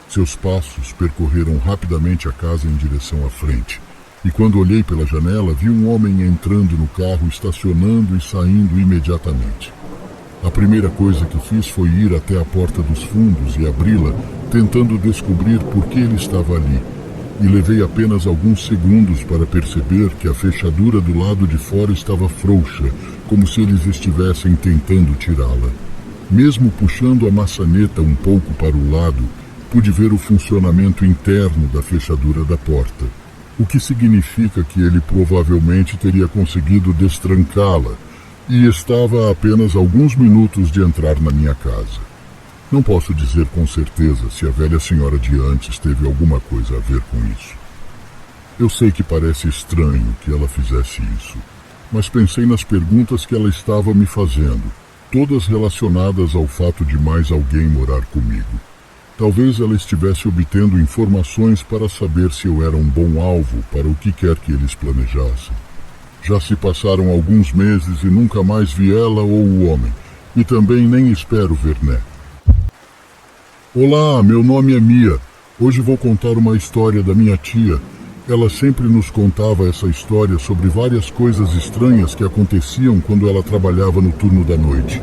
Seus passos percorreram rapidamente a casa em direção à frente, e quando olhei pela janela, vi um homem entrando no carro, estacionando e saindo imediatamente. A primeira coisa que fiz foi ir até a porta dos fundos e abri-la, tentando descobrir por que ele estava ali, e levei apenas alguns segundos para perceber que a fechadura do lado de fora estava frouxa, como se eles estivessem tentando tirá-la. Mesmo puxando a maçaneta um pouco para o lado, pude ver o funcionamento interno da fechadura da porta, o que significa que ele provavelmente teria conseguido destrancá-la e estava a apenas alguns minutos de entrar na minha casa. Não posso dizer com certeza se a velha senhora de antes teve alguma coisa a ver com isso. Eu sei que parece estranho que ela fizesse isso, mas pensei nas perguntas que ela estava me fazendo, todas relacionadas ao fato de mais alguém morar comigo. Talvez ela estivesse obtendo informações para saber se eu era um bom alvo para o que quer que eles planejassem. Já se passaram alguns meses e nunca mais vi ela ou o homem, e também nem espero ver Né. Olá, meu nome é Mia. Hoje vou contar uma história da minha tia. Ela sempre nos contava essa história sobre várias coisas estranhas que aconteciam quando ela trabalhava no turno da noite.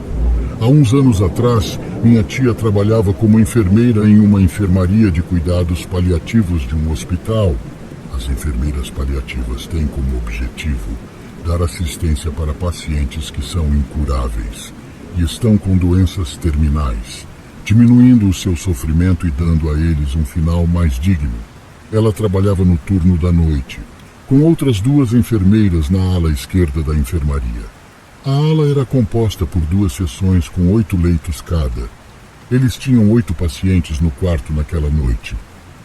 Há uns anos atrás, minha tia trabalhava como enfermeira em uma enfermaria de cuidados paliativos de um hospital. As enfermeiras paliativas têm como objetivo dar assistência para pacientes que são incuráveis e estão com doenças terminais, diminuindo o seu sofrimento e dando a eles um final mais digno. Ela trabalhava no turno da noite, com outras 2 enfermeiras na ala esquerda da enfermaria. A ala era composta por 2 seções com 8 leitos cada. Eles tinham 8 pacientes no quarto naquela noite.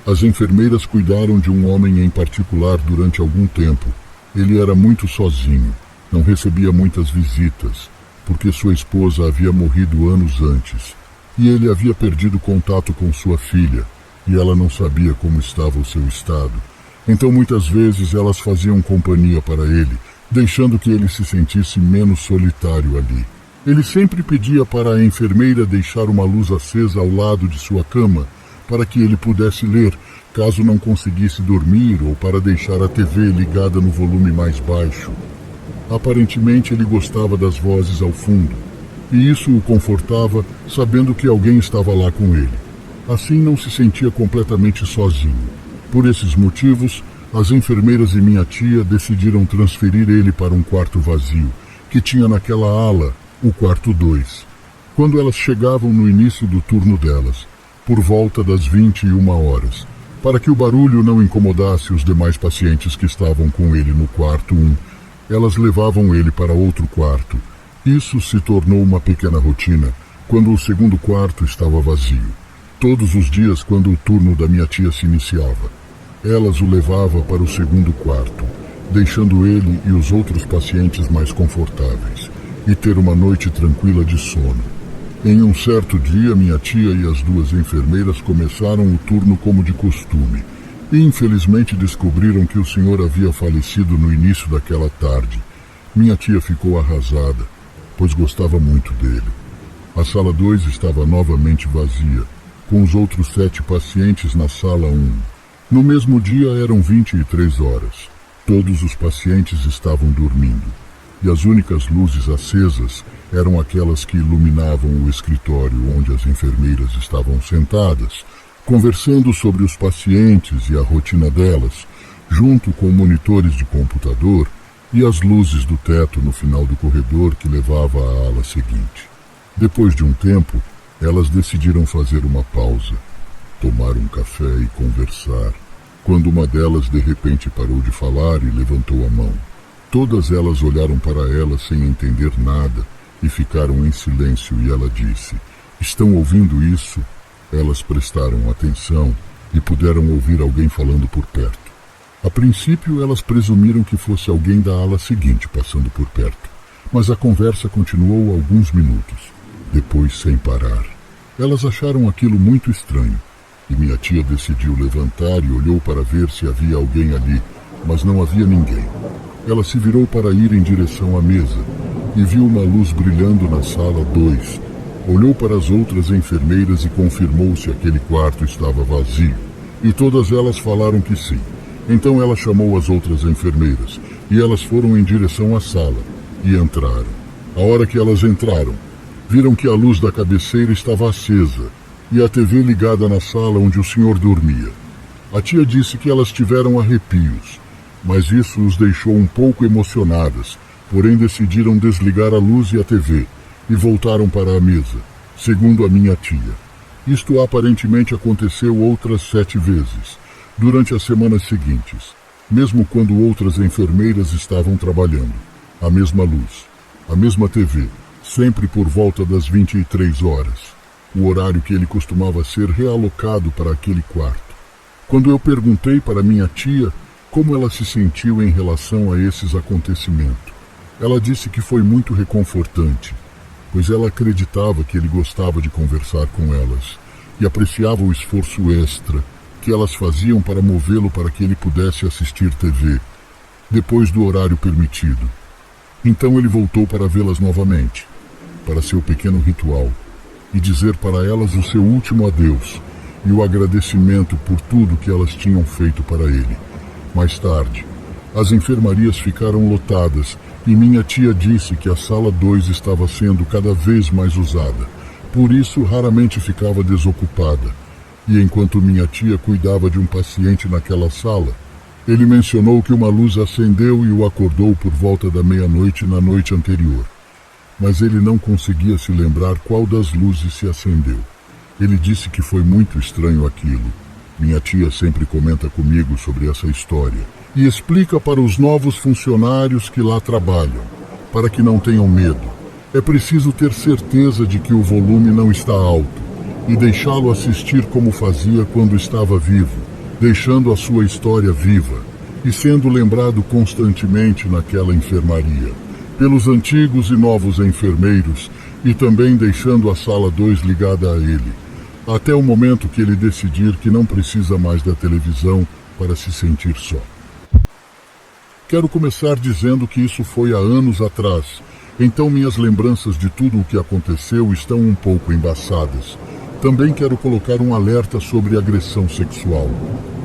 As enfermeiras cuidaram de um homem em particular durante algum tempo. Ele era muito sozinho, não recebia muitas visitas, porque sua esposa havia morrido anos antes, e ele havia perdido contato com sua filha, e ela não sabia como estava o seu estado. Então muitas vezes elas faziam companhia para ele, deixando que ele se sentisse menos solitário ali. Ele sempre pedia para a enfermeira deixar uma luz acesa ao lado de sua cama, para que ele pudesse ler, caso não conseguisse dormir, ou para deixar a TV ligada no volume mais baixo. Aparentemente ele gostava das vozes ao fundo, e isso o confortava, sabendo que alguém estava lá com ele. Assim não se sentia completamente sozinho. Por esses motivos, as enfermeiras e minha tia decidiram transferir ele para um quarto vazio, que tinha naquela ala, o quarto 2. Quando elas chegavam no início do turno delas, por volta das 21 horas, para que o barulho não incomodasse os demais pacientes que estavam com ele no quarto 1, elas levavam ele para outro quarto. Isso se tornou uma pequena rotina quando o segundo quarto estava vazio. Todos os dias, quando o turno da minha tia se iniciava, elas o levavam para o segundo quarto, deixando ele e os outros pacientes mais confortáveis, e ter uma noite tranquila de sono. Em um certo dia, minha tia e as 2 enfermeiras começaram o turno como de costume, e infelizmente descobriram que o senhor havia falecido no início daquela tarde. Minha tia ficou arrasada, pois gostava muito dele. A sala 2 estava novamente vazia, com os outros 7 pacientes na sala 1. No mesmo dia eram 23 horas. Todos os pacientes estavam dormindo, e as únicas luzes acesas eram aquelas que iluminavam o escritório onde as enfermeiras estavam sentadas, conversando sobre os pacientes e a rotina delas, junto com monitores de computador e as luzes do teto no final do corredor que levava à ala seguinte. Depois de um tempo, elas decidiram fazer uma pausa, tomar um café e conversar, quando uma delas de repente parou de falar e levantou a mão. Todas elas olharam para ela sem entender nada e ficaram em silêncio, e ela disse: "Estão ouvindo isso?" Elas prestaram atenção e puderam ouvir alguém falando por perto. A princípio, elas presumiram que fosse alguém da ala seguinte passando por perto, mas a conversa continuou alguns minutos, depois sem parar. Elas acharam aquilo muito estranho, e minha tia decidiu levantar e olhou para ver se havia alguém ali, mas não havia ninguém. Ela se virou para ir em direção à mesa e viu uma luz brilhando na sala 2. Olhou para as outras enfermeiras e confirmou se aquele quarto estava vazio, e todas elas falaram que sim. Então ela chamou as outras enfermeiras, e elas foram em direção à sala, e entraram. A hora que elas entraram, viram que a luz da cabeceira estava acesa, e a TV ligada na sala onde o senhor dormia. A tia disse que elas tiveram arrepios, mas isso os deixou um pouco emocionadas, porém decidiram desligar a luz e a TV, e voltaram para a mesa, segundo a minha tia. Isto aparentemente aconteceu outras 7 vezes, durante as semanas seguintes, mesmo quando outras enfermeiras estavam trabalhando. A mesma luz, a mesma TV, sempre por volta das 23 horas, o horário que ele costumava ser realocado para aquele quarto. Quando eu perguntei para minha tia como ela se sentiu em relação a esses acontecimentos, ela disse que foi muito reconfortante, pois ela acreditava que ele gostava de conversar com elas e apreciava o esforço extra que elas faziam para movê-lo para que ele pudesse assistir TV, depois do horário permitido. Então ele voltou para vê-las novamente, para seu pequeno ritual, e dizer para elas o seu último adeus e o agradecimento por tudo que elas tinham feito para ele. Mais tarde, As enfermarias ficaram lotadas e minha tia disse que a sala 2 estava sendo cada vez mais usada. Por isso, raramente ficava desocupada. E enquanto minha tia cuidava de um paciente naquela sala, ele mencionou que uma luz acendeu e o acordou por volta da meia-noite na noite anterior. Mas ele não conseguia se lembrar qual das luzes se acendeu. Ele disse que foi muito estranho aquilo. Minha tia sempre comenta comigo sobre essa história e explica para os novos funcionários que lá trabalham, para que não tenham medo. É preciso ter certeza de que o volume não está alto e deixá-lo assistir como fazia quando estava vivo, deixando a sua história viva e sendo lembrado constantemente naquela enfermaria, pelos antigos e novos enfermeiros e também deixando a sala 2 ligada a ele, até o momento que ele decidir que não precisa mais da televisão para se sentir só. Quero começar dizendo que isso foi há anos atrás, então minhas lembranças de tudo o que aconteceu estão um pouco embaçadas. Também quero colocar um alerta sobre agressão sexual.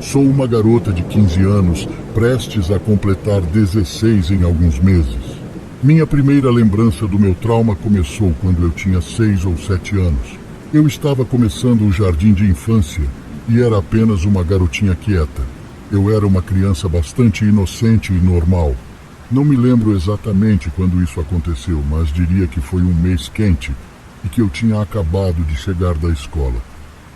Sou uma garota de 15 anos, prestes a completar 16 em alguns meses. Minha primeira lembrança do meu trauma começou quando eu tinha 6 ou 7 anos. Eu estava começando o jardim de infância e era apenas uma garotinha quieta. Eu era uma criança bastante inocente e normal. Não me lembro exatamente quando isso aconteceu, mas diria que foi um mês quente e que eu tinha acabado de chegar da escola.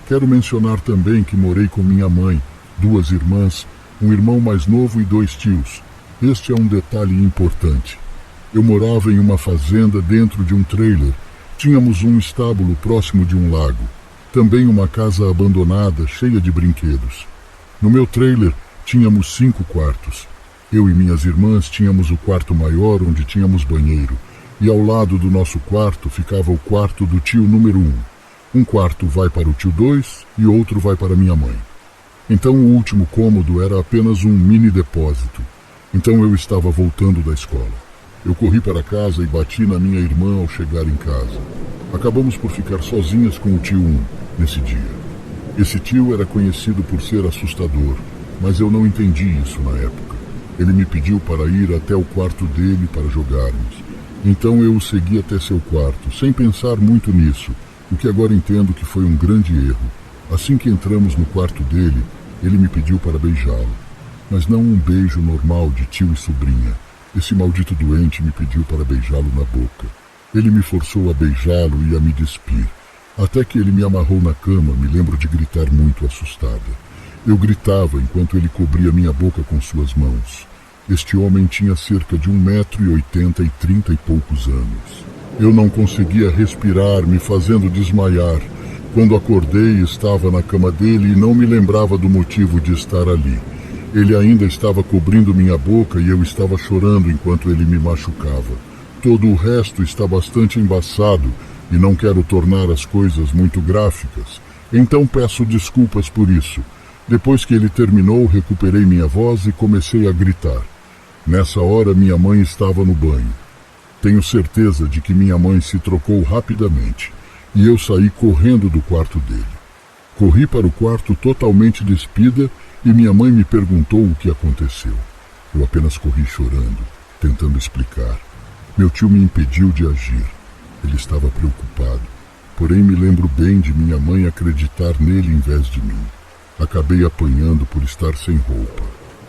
Quero mencionar também que morei com minha mãe, 2 irmãs, um irmão mais novo e 2 tios. Este é um detalhe importante. Eu morava em uma fazenda dentro de um trailer. Tínhamos um estábulo próximo de um lago. Também uma casa abandonada, cheia de brinquedos. No meu trailer, tínhamos 5 quartos. Eu e minhas irmãs tínhamos o quarto maior, onde tínhamos banheiro. E ao lado do nosso quarto ficava o quarto do tio número 1. Um quarto vai para o tio 2 e outro vai para minha mãe. Então o último cômodo era apenas um mini depósito. Então eu estava voltando da escola. Eu corri para casa e bati na minha irmã ao chegar em casa. Acabamos por ficar sozinhas com o tio 1 nesse dia. Esse tio era conhecido por ser assustador, mas eu não entendi isso na época. Ele me pediu para ir até o quarto dele para jogarmos. Então eu o segui até seu quarto, sem pensar muito nisso, o que agora entendo que foi um grande erro. Assim que entramos no quarto dele, ele me pediu para beijá-lo. Mas não um beijo normal de tio e sobrinha. Esse maldito doente me pediu para beijá-lo na boca. Ele me forçou a beijá-lo e a me despir. Até que ele me amarrou na cama, me lembro de gritar muito assustada. Eu gritava enquanto ele cobria minha boca com suas mãos. Este homem tinha cerca de 1,80 m e 30 e poucos anos. Eu não conseguia respirar, me fazendo desmaiar. Quando acordei, estava na cama dele e não me lembrava do motivo de estar ali. Ele ainda estava cobrindo minha boca e eu estava chorando enquanto ele me machucava. Todo o resto está bastante embaçado e não quero tornar as coisas muito gráficas, então peço desculpas por isso. Depois que ele terminou, recuperei minha voz e comecei a gritar. Nessa hora, minha mãe estava no banho. Tenho certeza de que minha mãe se trocou rapidamente e eu saí correndo do quarto dele. Corri para o quarto totalmente despida e minha mãe me perguntou o que aconteceu. Eu apenas corri chorando, tentando explicar. Meu tio me impediu de agir. Ele estava preocupado. Porém, me lembro bem de minha mãe acreditar nele em vez de mim. Acabei apanhando por estar sem roupa.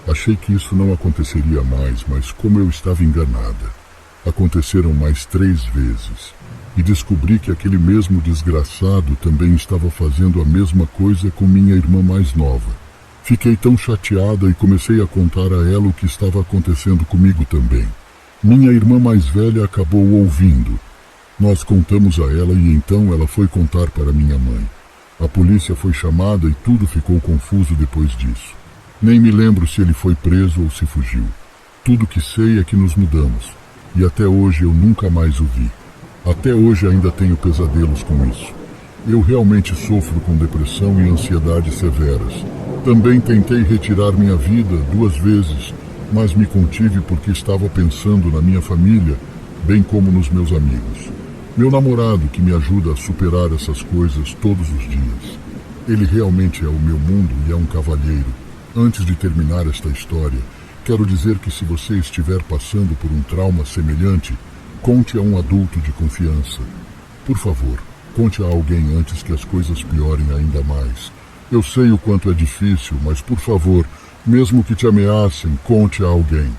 Achei que isso não aconteceria mais, mas como eu estava enganada. Aconteceram mais 3 vezes. E descobri que aquele mesmo desgraçado também estava fazendo a mesma coisa com minha irmã mais nova. Fiquei tão chateada e comecei a contar a ela o que estava acontecendo comigo também. Minha irmã mais velha acabou ouvindo. Nós contamos a ela e então ela foi contar para minha mãe. A polícia foi chamada e tudo ficou confuso depois disso. Nem me lembro se ele foi preso ou se fugiu. Tudo que sei é que nos mudamos. E até hoje eu nunca mais o vi. Até hoje ainda tenho pesadelos com isso. Eu realmente sofro com depressão e ansiedade severas. Também tentei retirar minha vida 2 vezes, mas me contive porque estava pensando na minha família, bem como nos meus amigos. Meu namorado, que me ajuda a superar essas coisas todos os dias. Ele realmente é o meu mundo e é um cavalheiro. Antes de terminar esta história, Quero dizer que se você estiver passando por um trauma semelhante, conte a um adulto de confiança. Por favor, conte a alguém antes que as coisas piorem ainda mais. Eu sei o quanto é difícil, mas por favor, mesmo que te ameacem, conte a alguém.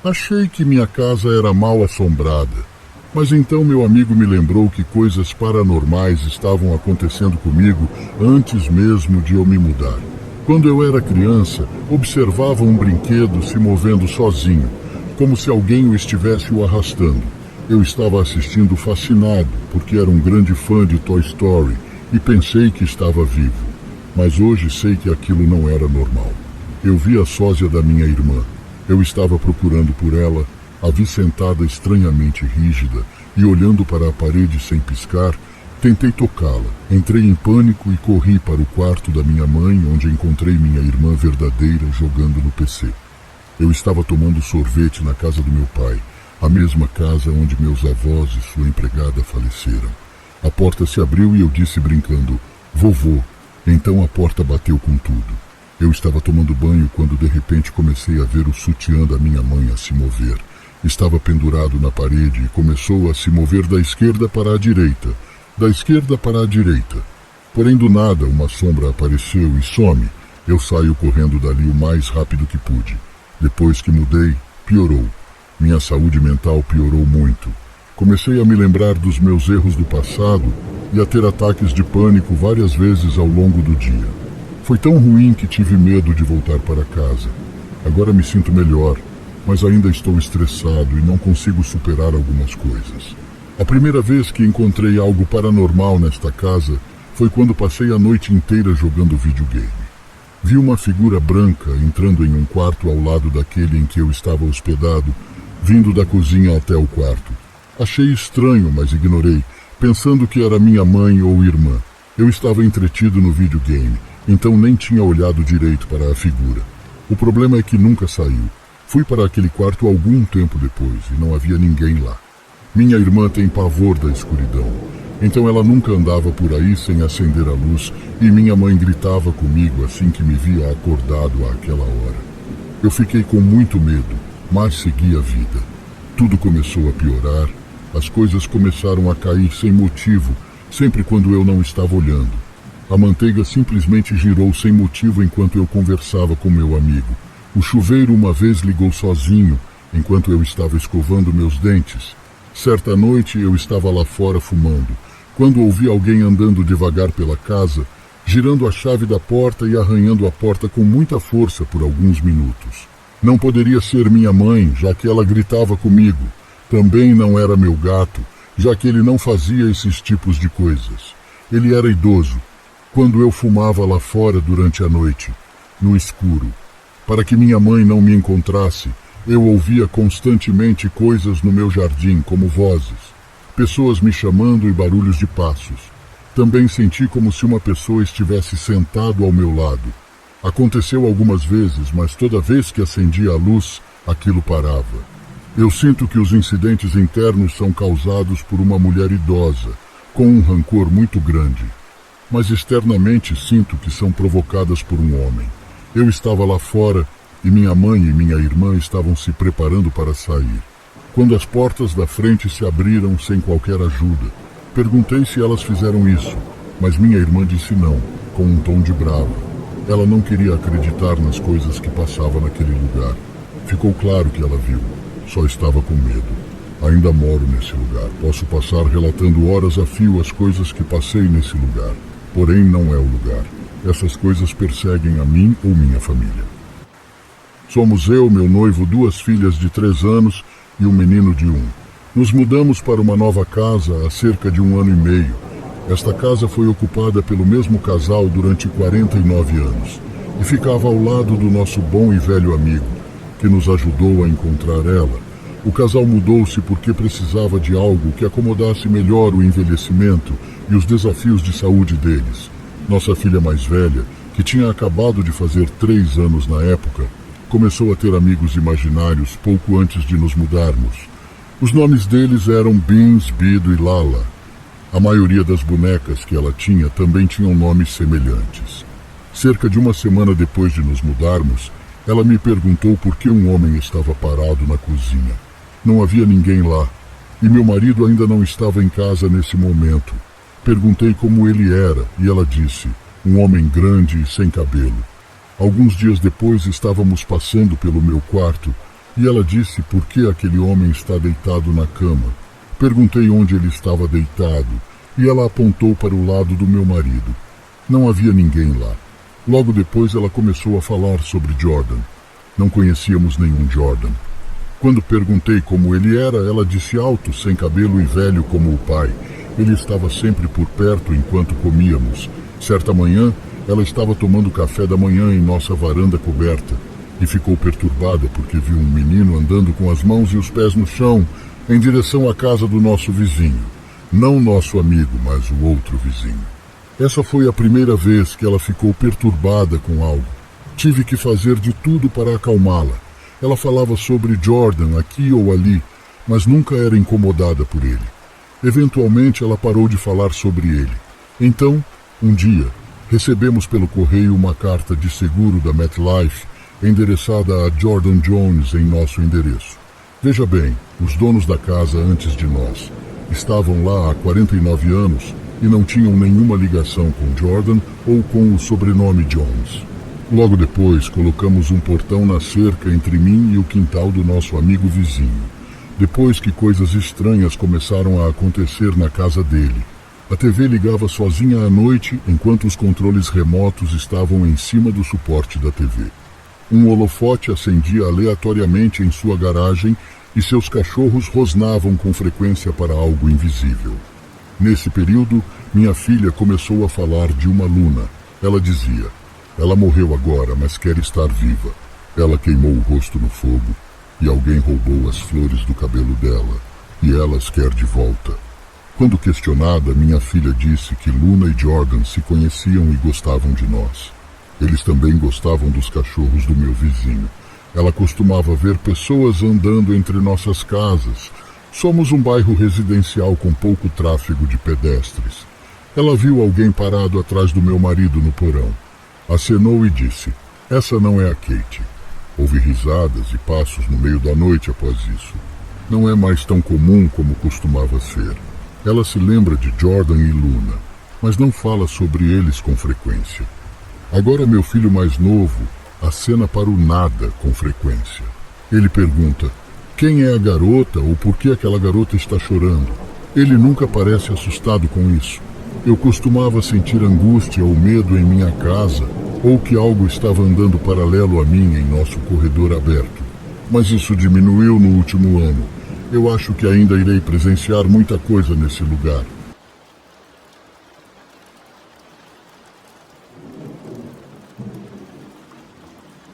Achei que minha casa era mal assombrada, mas então meu amigo me lembrou que coisas paranormais estavam acontecendo comigo antes mesmo de eu me mudar. Quando eu era criança, observava um brinquedo se movendo sozinho, como se alguém o estivesse o arrastando. Eu estava assistindo fascinado, porque era um grande fã de Toy Story e pensei que estava vivo. Mas hoje sei que aquilo não era normal. Eu vi a sósia da minha irmã. Eu estava procurando por ela, a vi sentada estranhamente rígida e olhando para a parede sem piscar. Tentei tocá-la, entrei em pânico e corri para o quarto da minha mãe, onde encontrei minha irmã verdadeira jogando no PC. Eu estava tomando sorvete na casa do meu pai, a mesma casa onde meus avós e sua empregada faleceram. A porta se abriu e eu disse brincando, vovô. Então a porta bateu com tudo. Eu estava tomando banho quando de repente comecei a ver o sutiã da minha mãe a se mover. Estava pendurado na parede e começou a se mover da esquerda para a direita, da esquerda para a direita. Porém do nada uma sombra apareceu e some. Eu saio correndo dali o mais rápido que pude. Depois que mudei, piorou. Minha saúde mental piorou muito. Comecei a me lembrar dos meus erros do passado e a ter ataques de pânico várias vezes ao longo do dia. Foi tão ruim que tive medo de voltar para casa. Agora me sinto melhor, mas ainda estou estressado e não consigo superar algumas coisas. A primeira vez que encontrei algo paranormal nesta casa foi quando passei a noite inteira jogando videogame. Vi uma figura branca entrando em um quarto ao lado daquele em que eu estava hospedado, vindo da cozinha até o quarto. Achei estranho, mas ignorei, pensando que era minha mãe ou irmã. Eu estava entretido no videogame, então nem tinha olhado direito para a figura. O problema é que nunca saiu. Fui para aquele quarto algum tempo depois e não havia ninguém lá. Minha irmã tem pavor da escuridão, então ela nunca andava por aí sem acender a luz e minha mãe gritava comigo assim que me via acordado àquela hora. Eu fiquei com muito medo, mas segui a vida. Tudo começou a piorar, as coisas começaram a cair sem motivo, sempre quando eu não estava olhando. A manteiga simplesmente girou sem motivo enquanto eu conversava com meu amigo. O chuveiro uma vez ligou sozinho enquanto eu estava escovando meus dentes. Certa noite eu estava lá fora fumando, quando ouvi alguém andando devagar pela casa, girando a chave da porta e arranhando a porta com muita força por alguns minutos. Não poderia ser minha mãe, já que ela gritava comigo. Também não era meu gato, já que ele não fazia esses tipos de coisas. Ele era idoso. Quando eu fumava lá fora durante a noite, no escuro, para que minha mãe não me encontrasse, eu ouvia constantemente coisas no meu jardim, como vozes, pessoas me chamando e barulhos de passos. Também senti como se uma pessoa estivesse sentado ao meu lado. Aconteceu algumas vezes, mas toda vez que acendia a luz, aquilo parava. Eu sinto que os incidentes internos são causados por uma mulher idosa, com um rancor muito grande. Mas externamente sinto que são provocadas por um homem. Eu estava lá fora e minha mãe e minha irmã estavam se preparando para sair, quando as portas da frente se abriram sem qualquer ajuda. Perguntei se elas fizeram isso, mas minha irmã disse não, com um tom de brava. Ela não queria acreditar nas coisas que passava naquele lugar. Ficou claro que ela viu, só estava com medo. Ainda moro nesse lugar, posso passar relatando horas a fio as coisas que passei nesse lugar. Porém, não é o lugar. Essas coisas perseguem a mim ou minha família. Somos eu, meu noivo, 2 filhas de 3 anos e um menino de 1. Nos mudamos para uma nova casa há cerca de 1 ano e meio. Esta casa foi ocupada pelo mesmo casal durante 49 anos e ficava ao lado do nosso bom e velho amigo, que nos ajudou a encontrar ela. O casal mudou-se porque precisava de algo que acomodasse melhor o envelhecimento e os desafios de saúde deles. Nossa filha mais velha, que tinha acabado de fazer 3 anos na época, começou a ter amigos imaginários pouco antes de nos mudarmos. Os nomes deles eram Beans, Bido e Lala. A maioria das bonecas que ela tinha também tinham nomes semelhantes. Cerca de 1 semana depois de nos mudarmos, Ela me perguntou por que um homem estava parado na cozinha. Não havia ninguém lá, e meu marido ainda não estava em casa nesse momento. Perguntei como ele era, e ela disse, um homem grande e sem cabelo. Alguns dias depois estávamos passando pelo meu quarto, e ela disse por que aquele homem está deitado na cama. Perguntei onde ele estava deitado, e ela apontou para o lado do meu marido. Não havia ninguém lá. Logo depois ela começou a falar sobre Jordan. Não conhecíamos nenhum Jordan. Quando perguntei como ele era, ela disse alto, sem cabelo e velho como o pai. Ele estava sempre por perto enquanto comíamos. Certa manhã, ela estava tomando café da manhã em nossa varanda coberta e ficou perturbada porque viu um menino andando com as mãos e os pés no chão em direção à casa do nosso vizinho. Não nosso amigo, mas o outro vizinho. Essa foi a primeira vez que ela ficou perturbada com algo. Tive que fazer de tudo para acalmá-la. Ela falava sobre Jordan aqui ou ali, mas nunca era incomodada por ele. Eventualmente ela parou de falar sobre ele. Então, um dia, recebemos pelo correio uma carta de seguro da MetLife endereçada a Jordan Jones em nosso endereço. Veja bem, os donos da casa antes de nós estavam lá há 49 anos e não tinham nenhuma ligação com Jordan ou com o sobrenome Jones. Logo depois, colocamos um portão na cerca entre mim e o quintal do nosso amigo vizinho. Depois que coisas estranhas começaram a acontecer na casa dele. A TV ligava sozinha à noite enquanto os controles remotos estavam em cima do suporte da TV. Um holofote acendia aleatoriamente em sua garagem e seus cachorros rosnavam com frequência para algo invisível. Nesse período, minha filha começou a falar de uma Luna. Ela dizia, ela morreu agora, mas quer estar viva. Ela queimou o rosto no fogo e alguém roubou as flores do cabelo dela e ela as quer de volta. Quando questionada, minha filha disse que Luna e Jordan se conheciam e gostavam de nós. Eles também gostavam dos cachorros do meu vizinho. Ela costumava ver pessoas andando entre nossas casas. Somos um bairro residencial com pouco tráfego de pedestres. Ela viu alguém parado atrás do meu marido no porão. Acenou e disse, essa não é a Kate. Houve risadas e passos no meio da noite após isso. Não é mais tão comum como costumava ser. Ela se lembra de Jordan e Luna, mas não fala sobre eles com frequência. Agora meu filho mais novo acena para o nada com frequência. Ele pergunta, quem é a garota ou por que aquela garota está chorando? Ele nunca parece assustado com isso. Eu costumava sentir angústia ou medo em minha casa, ou que algo estava andando paralelo a mim em nosso corredor aberto. Mas isso diminuiu no último ano. Eu acho que ainda irei presenciar muita coisa nesse lugar.